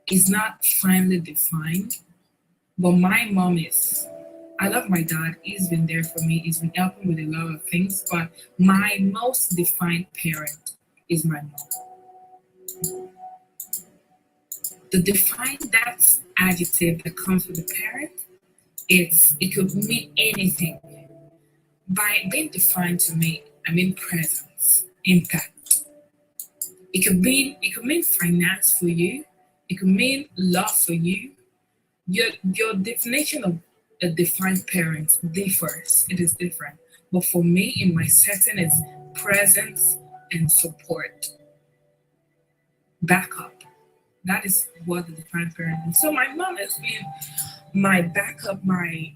S1: is not finely defined, but my mom is. I love my dad. He's been there for me. He's been helping with a lot of things, but my most defined parent is my mom. The defined that adjective that comes with the parent, it could mean anything. By being defined to me, I mean presence, impact. It could mean finance for you. It could mean love for you. Your definition of a defined parent differs. It is different. But for me, in my setting, it's presence and support, backup. That is what the defined parent is. So my mom has been my backup, my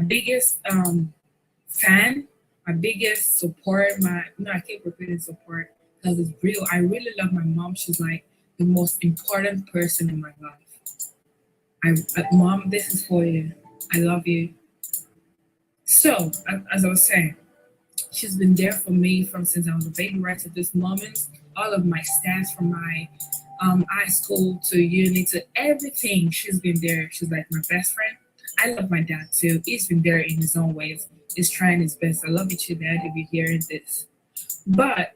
S1: biggest fan, my biggest support, I keep repeating support because it's real. I really love my mom. She's like the most important person in my life. Mom, this is for you. I love you. So, as I was saying, she's been there for me from since I was a baby right to this moment. All of my stats from my high school to uni to everything, she's been there. She's like my best friend. I love my dad too. He's been there in his own ways. He's trying his best. I love you too, Dad, if you're hearing this. But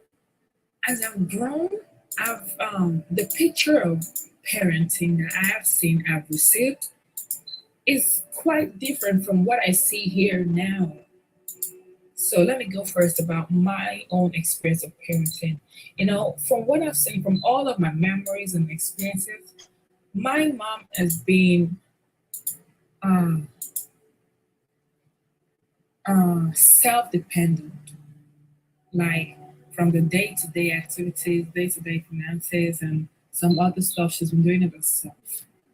S1: as I've grown, I've the picture of parenting that I have seen, I've received, is quite different from what I see here now. So let me go first about my own experience of parenting. From what I've seen, from all of my memories and experiences, my mom has been um, self-dependent, like from the day-to-day activities, day-to-day finances, and some other stuff. She's been doing it herself.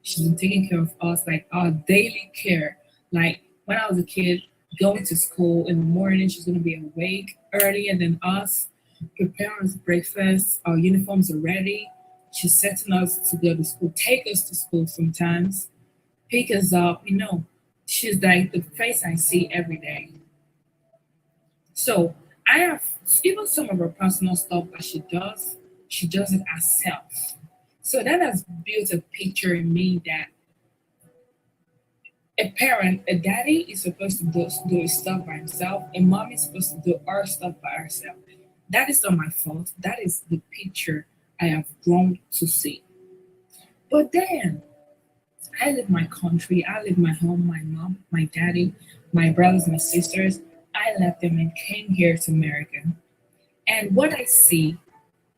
S1: She's been taking care of us, like our daily care. Like when I was a kid, going to school in the morning, she's gonna be awake earlier than us, preparing us breakfast. Our uniforms are ready. She's setting us to go to school, take us to school sometimes, pick us up. She's like the face I see every day. So I have even some of her personal stuff that she does it herself. So that has built a picture in me that a parent, a daddy is supposed to do his stuff by himself, and mom is supposed to do her stuff by herself. That is not my fault. That is the picture I have grown to see. But then I live my country, I live my home, my mom, my daddy, my brothers, my sisters. I left them and came here to America. And what I see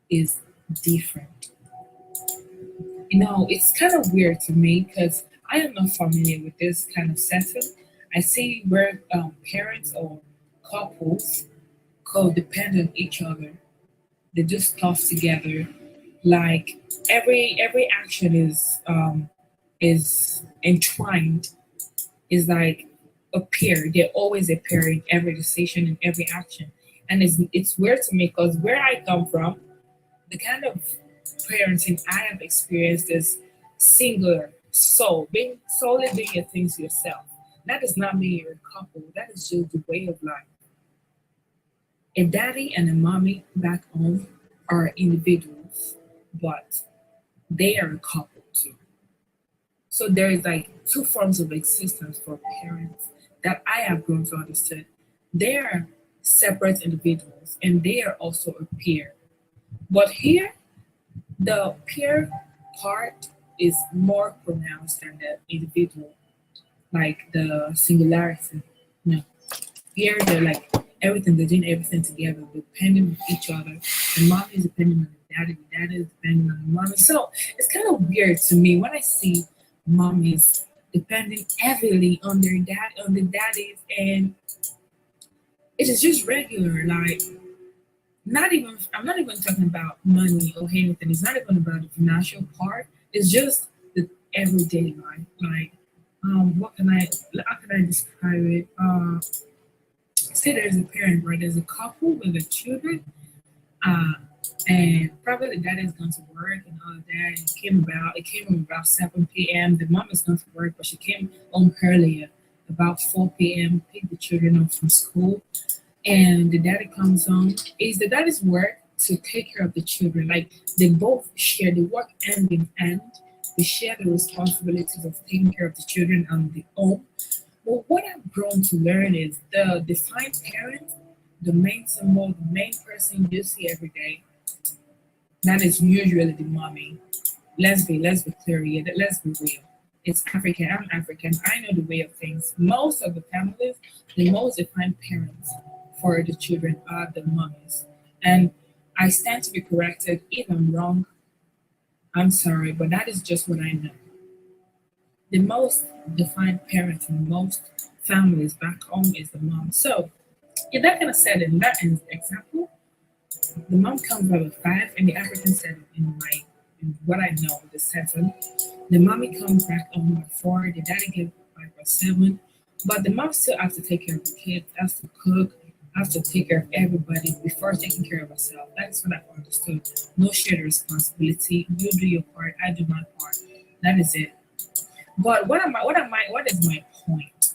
S1: is different. It's kind of weird to me because I am not familiar with this kind of setting. I see where parents or couples codependent on each other. They do stuff together. Like every action is entwined. Is like a pair. They're always a pair in every decision and every action. And it's weird to me because where I come from, the kind of parenting I have experienced is singular, being solely doing your things yourself. That does not mean you're a couple. That is just the way of life. A daddy and a mommy back home are individuals, but they are a couple too. So there is like two forms of existence for parents that I have grown to understand. They are separate individuals and they are also a pair. But here, the peer part is more pronounced than the individual, like the singularity. No. Here they're like everything, they're doing everything together, depending on each other. The mom is depending on the daddy is depending on the mommy. So it's kind of weird to me when I see mommies depending heavily on their dad, on the daddies, and it is just regular, like I'm not even talking about money or anything. It's not even about the financial part. It's just the everyday life. Like, how can I describe it? Say there's a parent, right? There's a couple with the children, uh, and probably the dad is going to work and all of that. It came about 7 p.m. The mom is going to work, but she came home earlier, about 4 p.m., pick the children up from school. And the daddy comes home. It's the daddy's work to take care of the children. Like they both share, they work hand in hand. They share the responsibilities of taking care of the children on their own. But what I've grown to learn is the defined parent, the main symbol, the main person you see every day, that is usually the mommy. Let's be clear here. Let's be real. It's African. I'm African. I know the way of things. Most of the families, the most defined parents for the children are the mommies. And I stand to be corrected if I'm wrong. I'm sorry, but that is just what I know. The most defined parent in most families back home is the mom. So, in that kind of setting, that example, the mom comes out of 5 in the African setting in what I know, the 7. The mommy comes back home at 4, the daddy gets back at 7. But the mom still has to take care of the kids, has to cook, has to take care of everybody before taking care of herself. That's what I understood. No shared responsibility. You do your part, I do my part. That is it. But what is my point?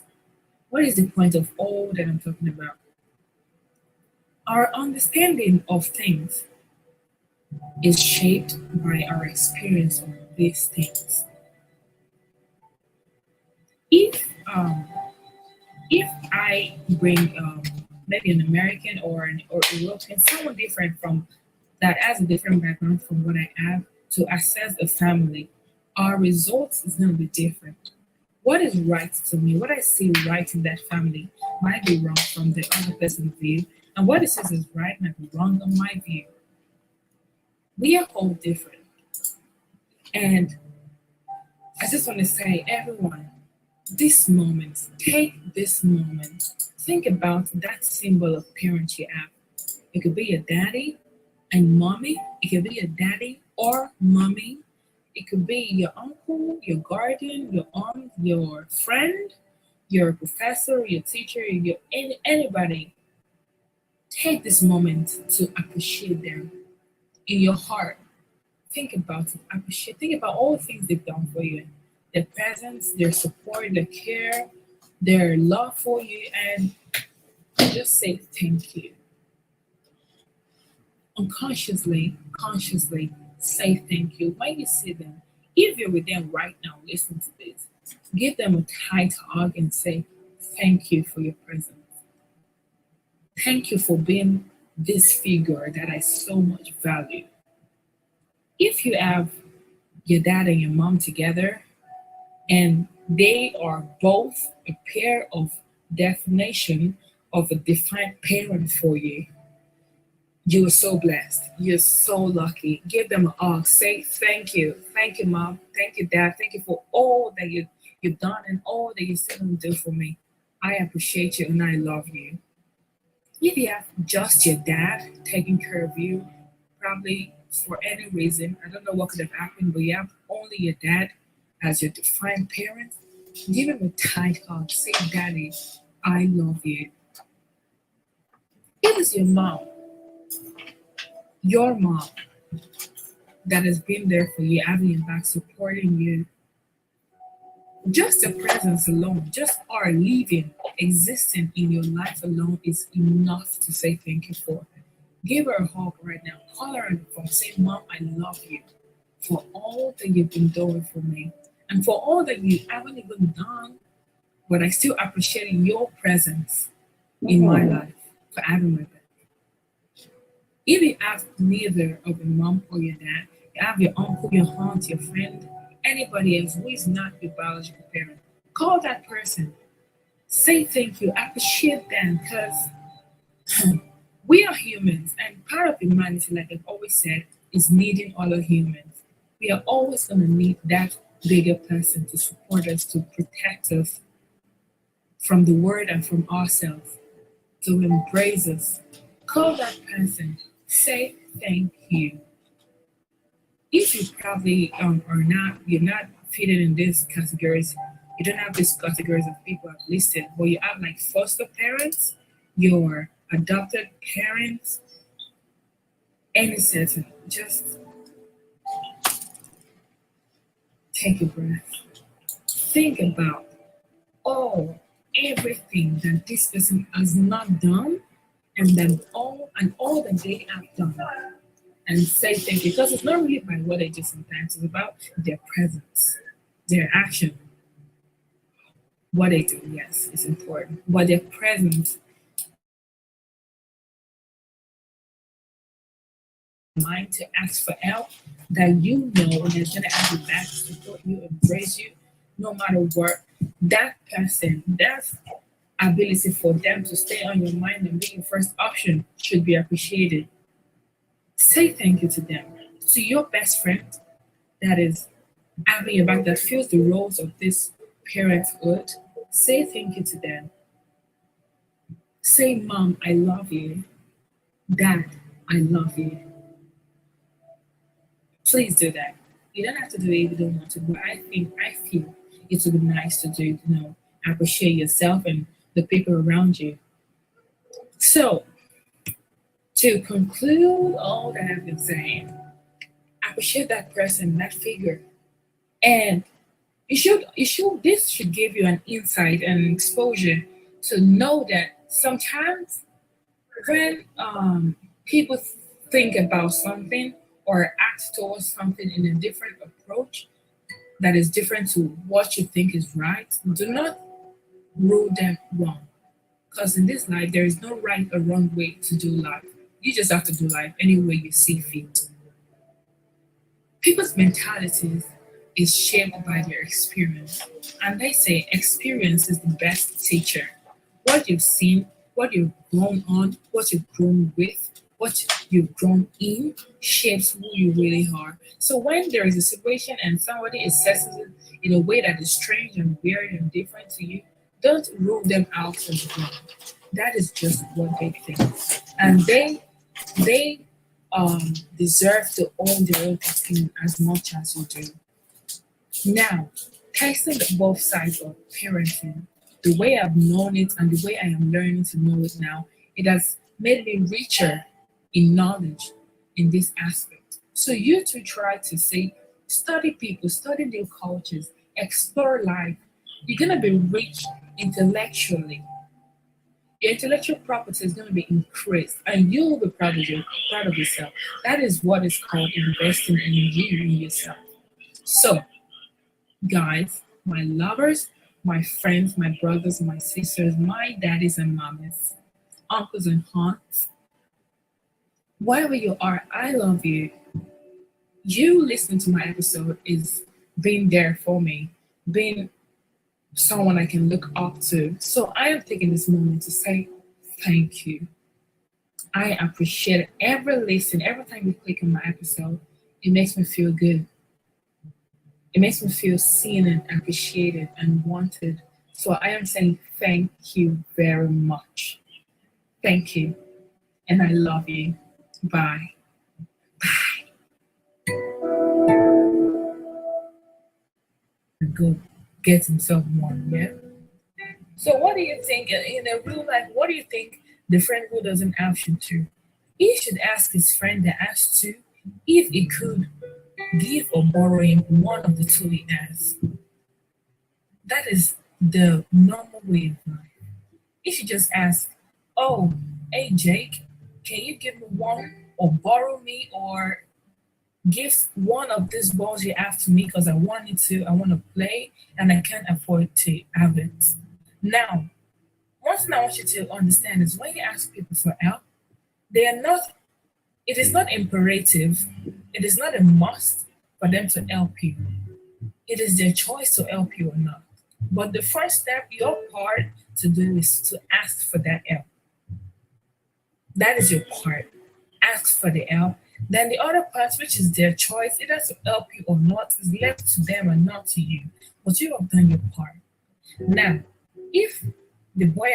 S1: What is the point of all that I'm talking about? Our understanding of things is shaped by our experience of these things. If I bring maybe an American or European, someone different from that has a different background from what I have to assess a family, our results is going to be different. What is right to me, what I see right in that family might be wrong from the other person's view, and what it says is right might be wrong on my view. We are all different. And I just want to say, everyone, this moment, take this moment, think about that symbol of parent you have. It could be your daddy and mommy, it could be your daddy or mommy, it could be your uncle, your guardian, your aunt, your friend, your professor, your teacher, anybody. Take this moment to appreciate them in your heart. Think about it, appreciate, think about all the things they've done for you. Their presence, their support, their care, their love for you, and just say thank you. Consciously say thank you when you see them. If you're with them right now, listen to this. Give them a tight hug and say thank you for your presence. Thank you for being this figure that I so much value. If you have your dad and your mom together and they are both a pair of definition of a defined parent for you, you are so blessed. You're so lucky. Give them a hug. Say thank you. Thank you, mom. Thank you, dad. Thank you for all that you've done and all that you still going to do for me. I appreciate you and I love you. If you have just your dad taking care of you, probably for any reason, I don't know what could have happened, but you have only your dad as your defined parent, give him a tight hug. Say, Daddy, I love you. If it's your mom that has been there for you, having your back, supporting you, just the presence alone, just our living, existing in your life alone is enough to say thank you for. Give her a hug right now. Call her on the phone. Say, Mom, I love you for all that you've been doing for me and for all that you haven't even done, but I still appreciate your presence in my life for having my back. If you have neither of your mom or your dad, you have your uncle, your aunt, your friend, anybody else who is not your biological parent, call that person. Say thank you. Appreciate them because we are humans, and part of humanity, like I've always said, is needing other humans. We are always going to need that bigger person to support us, to protect us from the world and from ourselves, to embrace us. Call that person. Say thank you. If you probably you're not fitting in these categories, you don't have these categories of people I've listed, but you have like foster parents, your adopted parents, any setting, just take a breath. Think about everything that this person has not done and all that they have done. and say thank you, because it's not really by what they do sometimes, it's about their presence, their action. What they do, yes, is important, but their presence, mind to ask for help, that you know is going to have your back, support you, embrace you, no matter what. That person, that ability for them to stay on your mind and be your first option should be appreciated. Say thank you to them. To your best friend that is having your back, that feels the roles of this parenthood, say thank you to them. Say, Mom, I love you. Dad, I love you. Please do that. You don't have to do it if you don't want to, but I feel it would be nice to do, appreciate yourself and the people around you. So, to conclude all that I've been saying, appreciate that person, that figure, and this should give you an insight and exposure to know that sometimes when people think about something or act towards something in a different approach that is different to what you think is right, do not rule them wrong. Because in this life, there is no right or wrong way to do life. You just have to do life any way you see fit. People's mentalities is shaped by their experience. And they say experience is the best teacher. What you've seen, what you've grown on, what you've grown with, what you've grown in shapes who you really are. So when there is a situation and somebody assesses it in a way that is strange and weird and different to you, don't rule them out as wrong. That is just what they think. And they deserve to own their own opinion as much as you do. Now, testing both sides of parenting, the way I've known it and the way I am learning to know it now, it has made me richer in knowledge in this aspect. So you to try to say, study people, study new cultures, explore life. You're gonna be rich intellectually. Your intellectual property is going to be increased, and you will be proud of yourself. That is what is called investing in you, in yourself. So, guys, my lovers, my friends, my brothers, my sisters, my daddies and mamas, uncles and aunts, wherever you are, I love you. You listening to my episode is being there for me, being someone I can look up to. So I am taking this moment to say thank you. I appreciate every listen, every time you click on my episode. It makes me feel good. It makes me feel seen and appreciated and wanted. So I am saying thank you very much. Thank you. And I love you. Bye. Go get himself one, yeah? So what do you think in a real life, what do you think the friend who doesn't have should do? He should ask his friend that has to if he could give or borrow him one of the two he has. That is the normal way of life. He should just ask, oh, hey Jake, can you give me one or borrow me or give one of these balls you have to me because I want to play and I can't afford to have it. Now, one thing I want you to understand is when you ask people for help, they are not, it is not imperative, it is not a must for them to help you. It is their choice to help you or not. But the first step, your part to do is to ask for that help. That is your part. Ask for the help. Then the other part, which is their choice, either to help you or not, is left to them and not to you. But you have done your part. Now, if the boy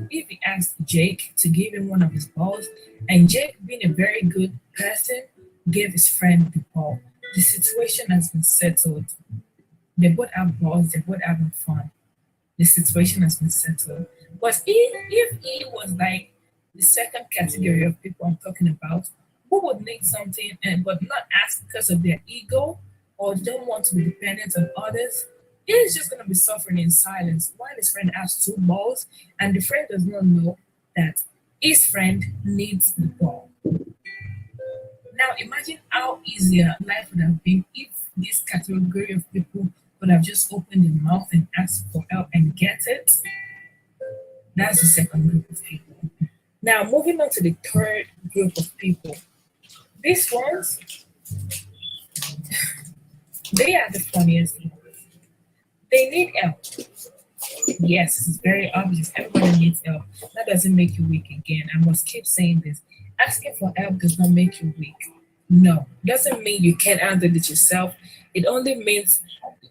S1: if he asked Jake to give him one of his balls, and Jake, being a very good person, gave his friend the ball, the situation has been settled. They both have balls, they both having fun. The situation has been settled. But if he was like the second category of people I'm talking about, who would need something and but not ask because of their ego or don't want to be dependent on others, he's just going to be suffering in silence while his friend has two balls and the friend does not know that his friend needs the ball. Now imagine how easier life would have been if this category of people would have just opened their mouth and asked for help and get it. That's the second group of people. Now moving on to the third group of people. These ones, they are the funniest ones. They need help. Yes, it's very obvious. Everybody needs help. That doesn't make you weak again. I must keep saying this. Asking for help does not make you weak. No, doesn't mean you can't handle it yourself. It only means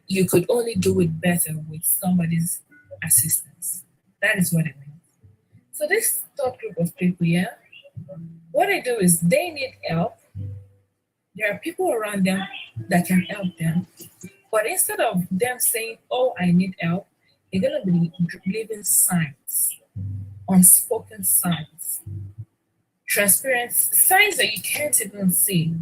S1: you could only do it better with somebody's assistance. That is what it means. So this third group of people, yeah, what they do is they need help. There are people around them that can help them. But instead of them saying, "Oh, I need help," they're gonna be leaving signs, unspoken signs, transparent signs that you can't even see.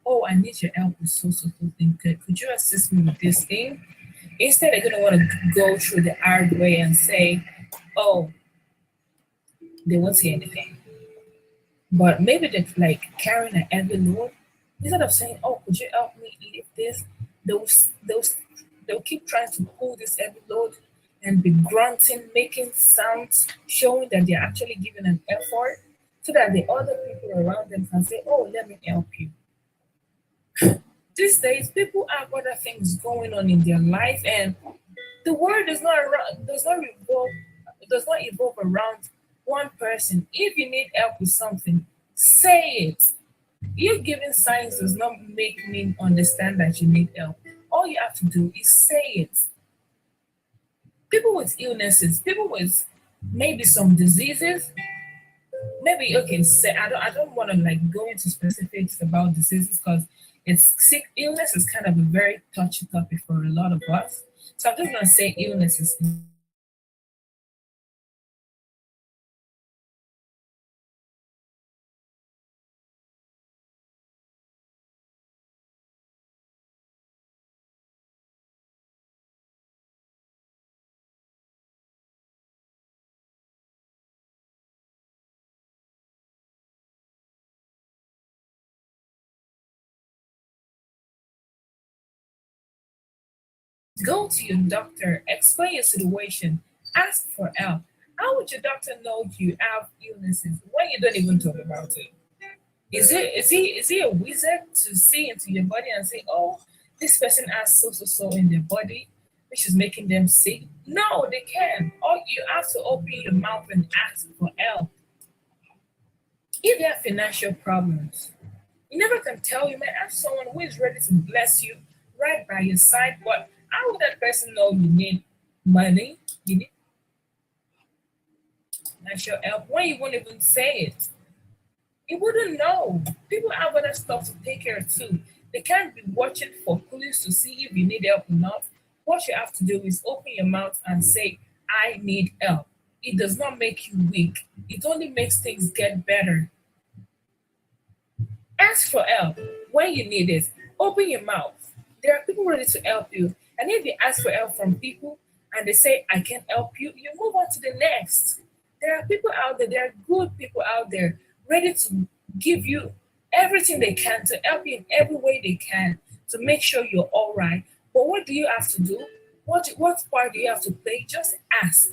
S1: oh, I need your help with so thing. Could you assist me with this thing? Instead, they're gonna want to go through the hard way and say, oh, they won't say anything. But maybe they're like carrying a heavy load. Instead of saying, oh, could you help me lift this? They'll, they'll, they'll keep trying to pull this heavy load and be grunting, making sounds, showing that they're actually giving an effort so that the other people around them can say, oh, let me help you. These days, people have other things going on in their life, and the world does not evolve around one person. If you need help with something, say it. You giving signs does not make me understand that you need help. All you have to do is say it. People with illnesses, people with maybe some diseases, maybe okay. Say I don't want to like go into specifics about diseases because it's sick illness is kind of a very touchy topic for a lot of us. So I'm just gonna say illnesses. Go to your doctor, explain your situation, ask for help. How would your doctor know you have illnesses when you don't even talk about it? Is he a wizard to see into your body and say, oh, this person has so in their body, which is making them sick? No, they can't. Or you have to open your mouth and ask for help. If you have financial problems, you never can tell. You may have someone who is ready to bless you right by your side, but how would that person know you need money? You need financial help when you won't even say it. You wouldn't know. People have other stuff to take care of too. They can't be watching for clues to see if you need help or not. What you have to do is open your mouth and say, I need help. It does not make you weak. It only makes things get better. Ask for help when you need it. Open your mouth. There are people ready to help you. And if you ask for help from people and they say, I can help you, you move on to the next. There are people out there, there are good people out there ready to give you everything they can to help you in every way they can to make sure you're all right. But what do you have to do? What part do you have to play? Just ask.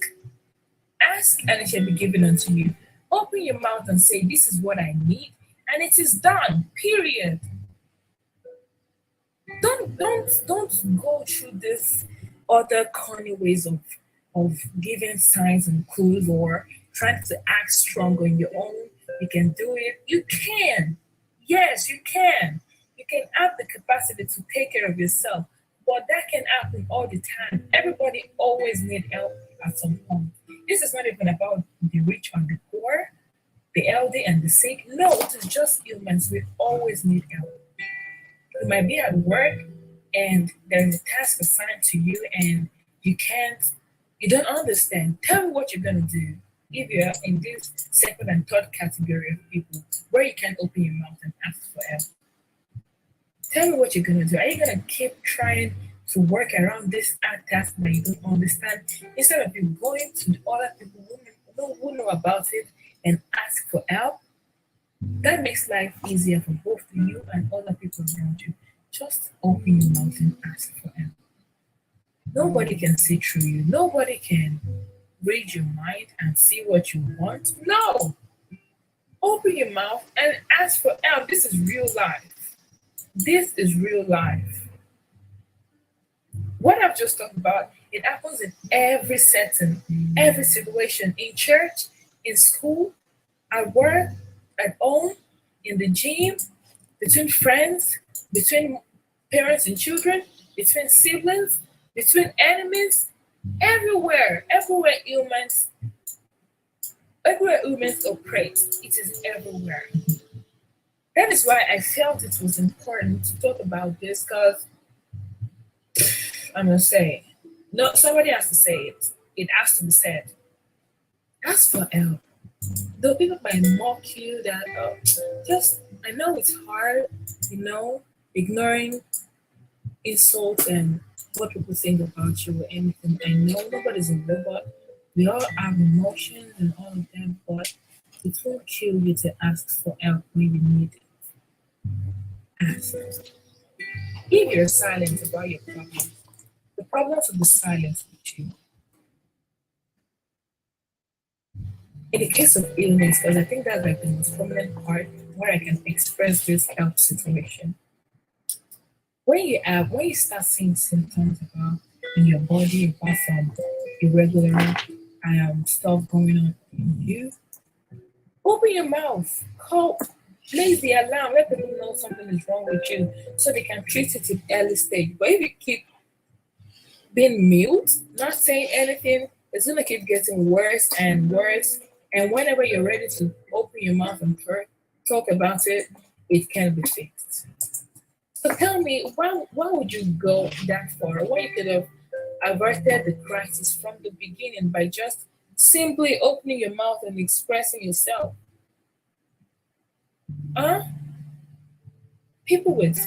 S1: Ask and it shall be given unto you. Open your mouth and say, this is what I need, and it is done. Period. Don't go through this other corny ways of giving signs and clues or trying to act strong on your own. You can do it. You can. Yes, you can. You can have the capacity to take care of yourself. But that can happen all the time. Everybody always need help at some point. This is not even about the rich and the poor, the elderly and the sick. No, it is just humans. We always need help. You might be at work and there is a task assigned to you and you don't understand. Tell me what you're going to do if you're in this second and third category of people where you can't open your mouth and ask for help. Tell me what you're going to do. Are you going to keep trying to work around this hard task that you don't understand instead of you going to the other people who know about it and ask for help? That makes life easier for both you and other people around you. Just open your mouth and ask for help. Nobody can see through you. Nobody can read your mind and see what you want. No. Open your mouth and ask for help. This is real life. This is real life. What I've just talked about, it happens in every setting, every situation, in church, in school, at work, at home, in the gym, between friends, between parents and children, between siblings, between enemies, everywhere humans operate, it is everywhere. That is why I felt it was important to talk about this because I'm gonna say, no, somebody has to say it. It has to be said. Ask for help. Though people might mock you that just I know it's hard, ignoring insults and what people think about you or anything. I know nobody's a robot. We all have emotions and all of that, but it won't kill you to ask for help when you need it. Ask. If you're silent about your problems, the problems will be silent with you. In the case of illness, because I think that's like the most prominent part where I can express this health situation. When you start seeing symptoms about in your body, apart from irregular stuff going on in you, open your mouth, call, place the alarm, let people know something is wrong with you, so they can treat it at early stage. But if you keep being mute, not saying anything, it's gonna keep getting worse and worse. And whenever you're ready to open your mouth and talk about it, it can be fixed. So tell me, why would you go that far? Why you could have averted the crisis from the beginning by just simply opening your mouth and expressing yourself? Huh? People with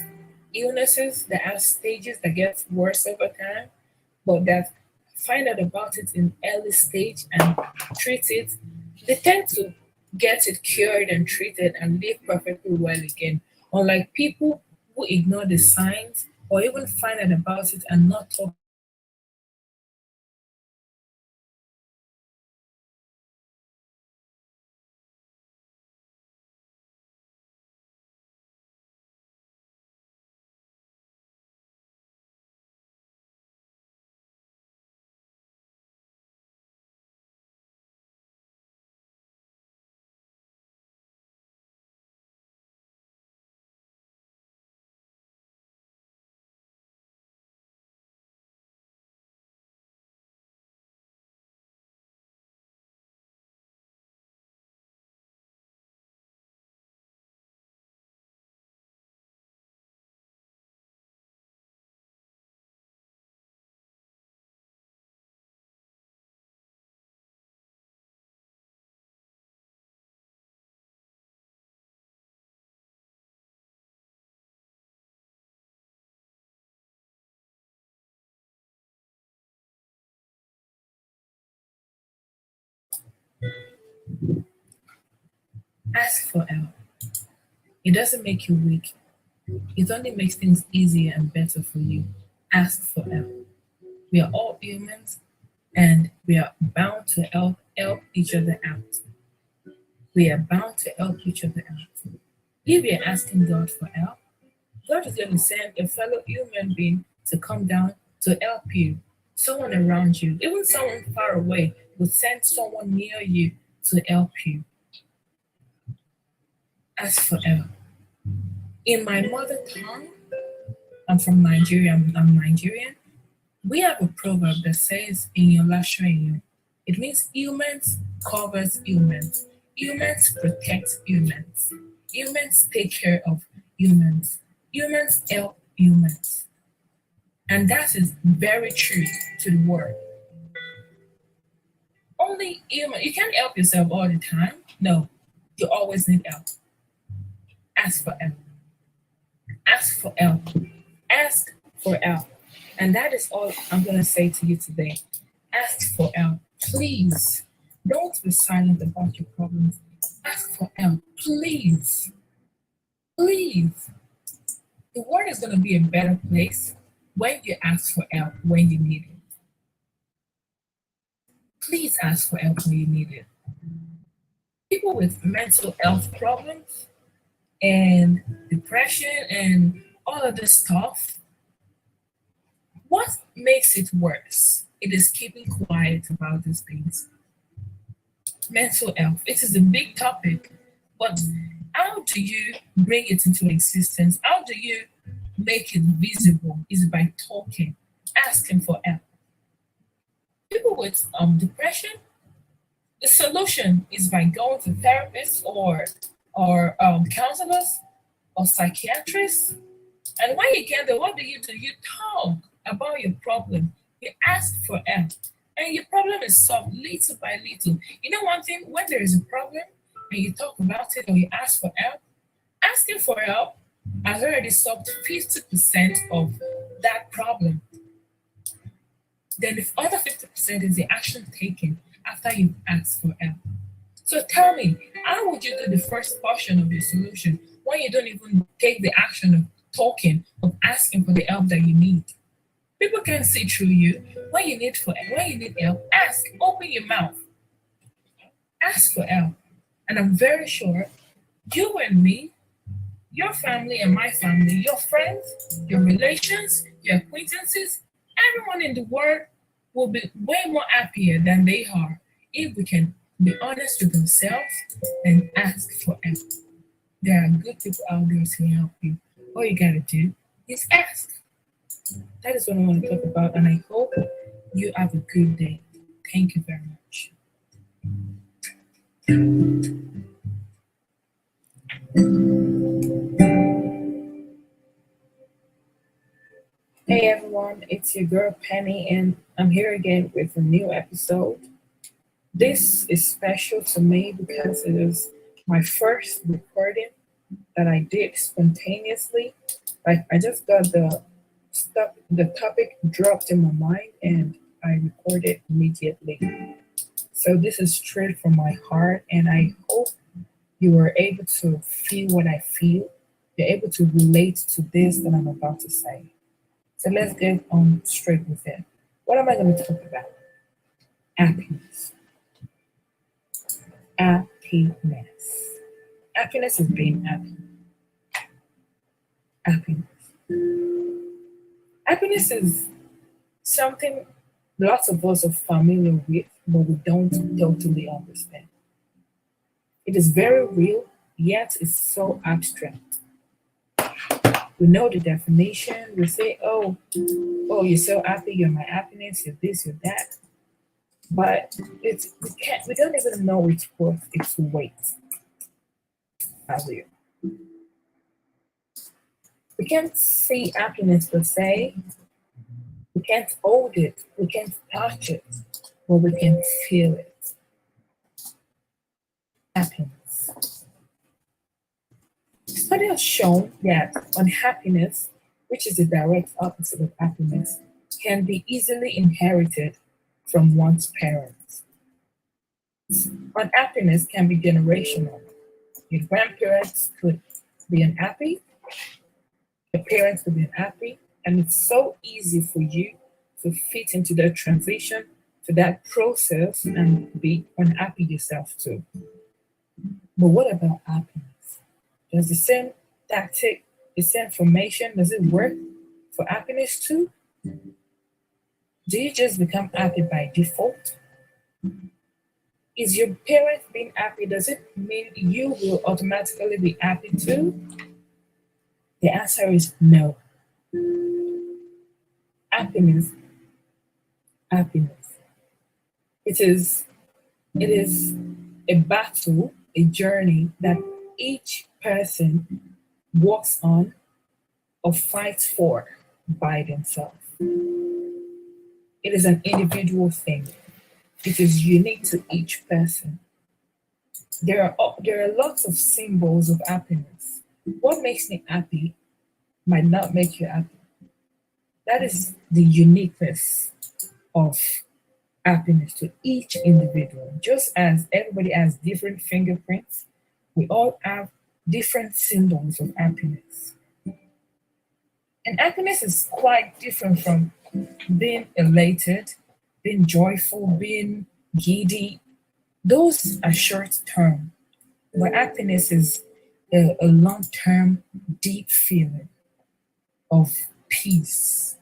S1: illnesses that have stages that get worse over time, but that find out about it in early stage and treat it, they tend to get it cured and treated and live perfectly well again. Unlike people who ignore the signs or even find out about it and not talk. Ask for help. It doesn't make you weak. It only makes things easier and better for you. Ask for help. We are all humans and we are bound to help each other out. We are bound to help each other out. If you're asking God for help, God is going to send a fellow human being to come down to help you. Someone around you, even someone far away, will send someone near you to help you. Ask for help. In my mother tongue, I'm from Nigeria, I'm Nigerian. We have a proverb that says, in your lashayo. It means humans covers humans. Humans protect humans. Humans take care of humans. Humans help humans. And that is very true to the word. Only human, you can't help yourself all the time. No, you always need help. Ask for help. Ask for help. Ask for help. And that is all I'm going to say to you today. Ask for help. Please don't be silent about your problems. Ask for help. Please. Please. The world is going to be a better place when you ask for help when you need it. Please ask for help when you need it. People with mental health problems and depression and all of this stuff, what makes it worse? It is keeping quiet about these things. Mental health, it is a big topic, but how do you bring it into existence? How do you make it visible? Is by talking, asking for help. People with depression, the solution is by going to therapists or counselors or psychiatrists. And when you get there, what do? You talk about your problem. You ask for help. And your problem is solved little by little. You know one thing, when there is a problem and you talk about it or you ask for help, Asking for help has already solved 50% of that problem. Then the other 50% is the action taken after you've asked for help. So tell me, how would you do the first portion of the solution when you don't even take the action of talking, of asking for the help that you need? People can see through you. When you need help, ask, open your mouth, ask for help. And I'm very sure you and me, your family and my family, your friends, your relations, your acquaintances, everyone in the world will be way more happier than they are if we can be honest with themselves and ask for help. There are good people out there to help you. All you gotta do is ask. That is what I want to talk about, and I hope you have a good day. Thank you very much. Hey everyone, it's your girl Penny, and I'm here again with a new episode. This is special to me because it is my first recording that I did spontaneously. Like I just got the topic dropped in my mind and I recorded immediately. So this is straight from my heart, and I hope you are able to feel what I feel. You're able to relate to this that I'm about to say. So let's get on straight with it. What am I going to talk about? Happiness. Happiness. Happiness is being happy. Happiness. Happiness is something lots of us are familiar with, but we don't totally understand. It is very real, yet it's so abstract. We know the definition. We say, oh, you're so happy, you're my happiness, you're this, you're that. But we don't even know its worth, its weight. Earlier. We can't see happiness per se. We can't hold it. We can't touch it, but we can feel it. Happiness. Study has shown that unhappiness, which is the direct opposite of happiness, can be easily inherited from one's parents. Unhappiness can be generational. Your grandparents could be unhappy, your parents could be unhappy, and it's so easy for you to fit into that transition, to that process, and be unhappy yourself too. But what about happiness? Does the same tactic, the same formation, does it work for happiness too? Do you just become happy by default? Is your parent being happy? Does it mean you will automatically be happy too? The answer is no. Happiness. It is a battle, a journey that each person walks on or fights for by themselves. It is an individual thing. It is unique to each person. There are lots of symbols of happiness. What makes me happy might not make you happy. That is the uniqueness of happiness to each individual. Just as everybody has different fingerprints, we all have different symbols of happiness. And happiness is quite different from being elated, being joyful, being giddy. Those are short term. But happiness is a long term, deep feeling of peace,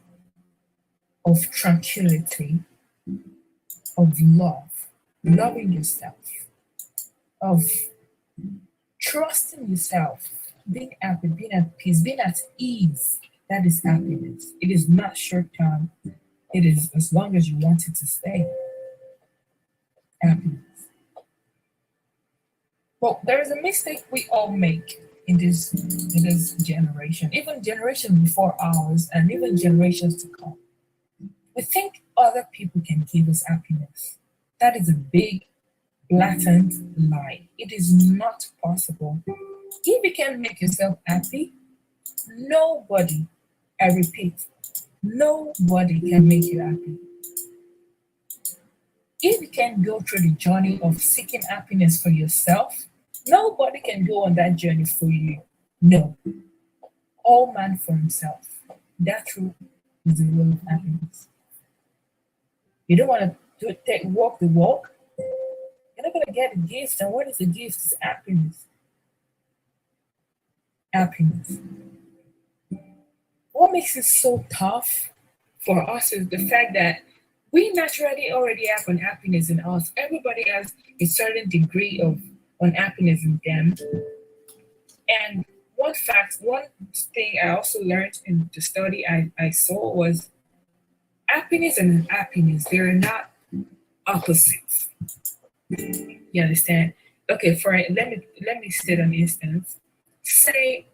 S1: of tranquility, of love, loving yourself, of trusting yourself, being happy, being at peace, being at ease. That is happiness. It is not short term. It is as long as you want it to stay. Happiness. Well, there is a mistake we all make in this generation, even generations before ours, and even generations to come. We think other people can give us happiness. That is a big, blatant lie. It is not possible If you can make yourself happy, nobody, I repeat, nobody can make you happy. If you can go through the journey of seeking happiness for yourself, nobody can go on that journey for you. No, all man for himself. That truth is the road of happiness. You don't want to walk the walk. You're not going to get a gift. And what is the gift? It's happiness. Happiness. What makes it so tough for us is the fact that we naturally already have unhappiness in us. Everybody has a certain degree of unhappiness in them. And one thing I also learned in the study I saw was happiness and unhappiness, they're not opposites. You understand? Okay, let me state an instance. Say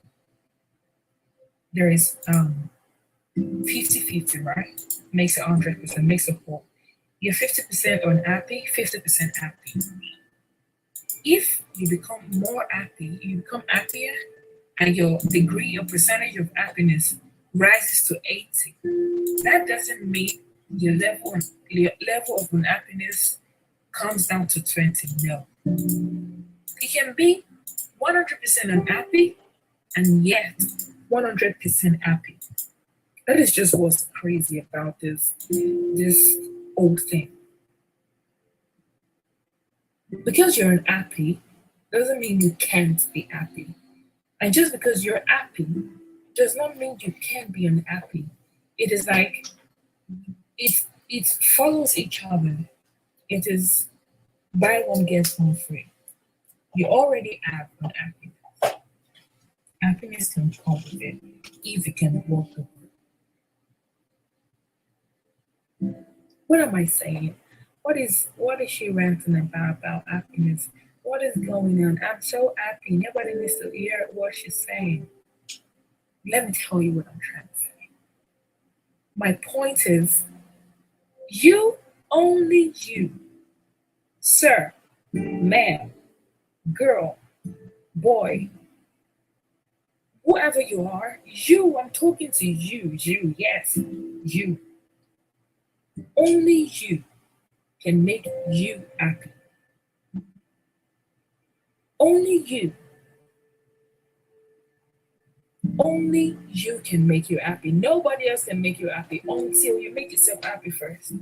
S1: there is 50-50, right? Makes it 100%, makes it whole. You're 50% unhappy, 50% happy. If you become more happy, you become happier, and your degree or percentage of happiness rises to 80, that doesn't mean your level of unhappiness comes down to 20. No. You can be 100% unhappy and yet 100% happy. That is just what's crazy about this whole thing. Because you're unhappy doesn't mean you can't be happy. And just because you're happy does not mean you can't be unhappy. It is like it follows each other. It is buy one get one free. You already have unhappiness. Happiness can come with it if you can work with it. What am I saying? What is she ranting about happiness? What is going on? I'm so happy. Nobody needs to hear what she's saying. Let me tell you what I'm trying to say. My point is, you, only you, sir, man, girl, boy, whoever you are, you, I'm talking to you, yes, you. Only you can make you happy. Only you. Only you can make you happy. Nobody else can make you happy until you make yourself happy first.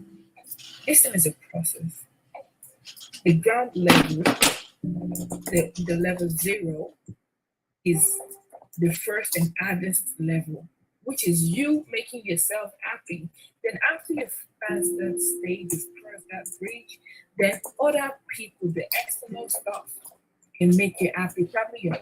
S1: This thing is a process. The ground level, the level 0 is the first and hardest level, which is you making yourself happy. Then after you pass that stage, you cross that bridge, then other people, the external stuff, can make you happy. Probably your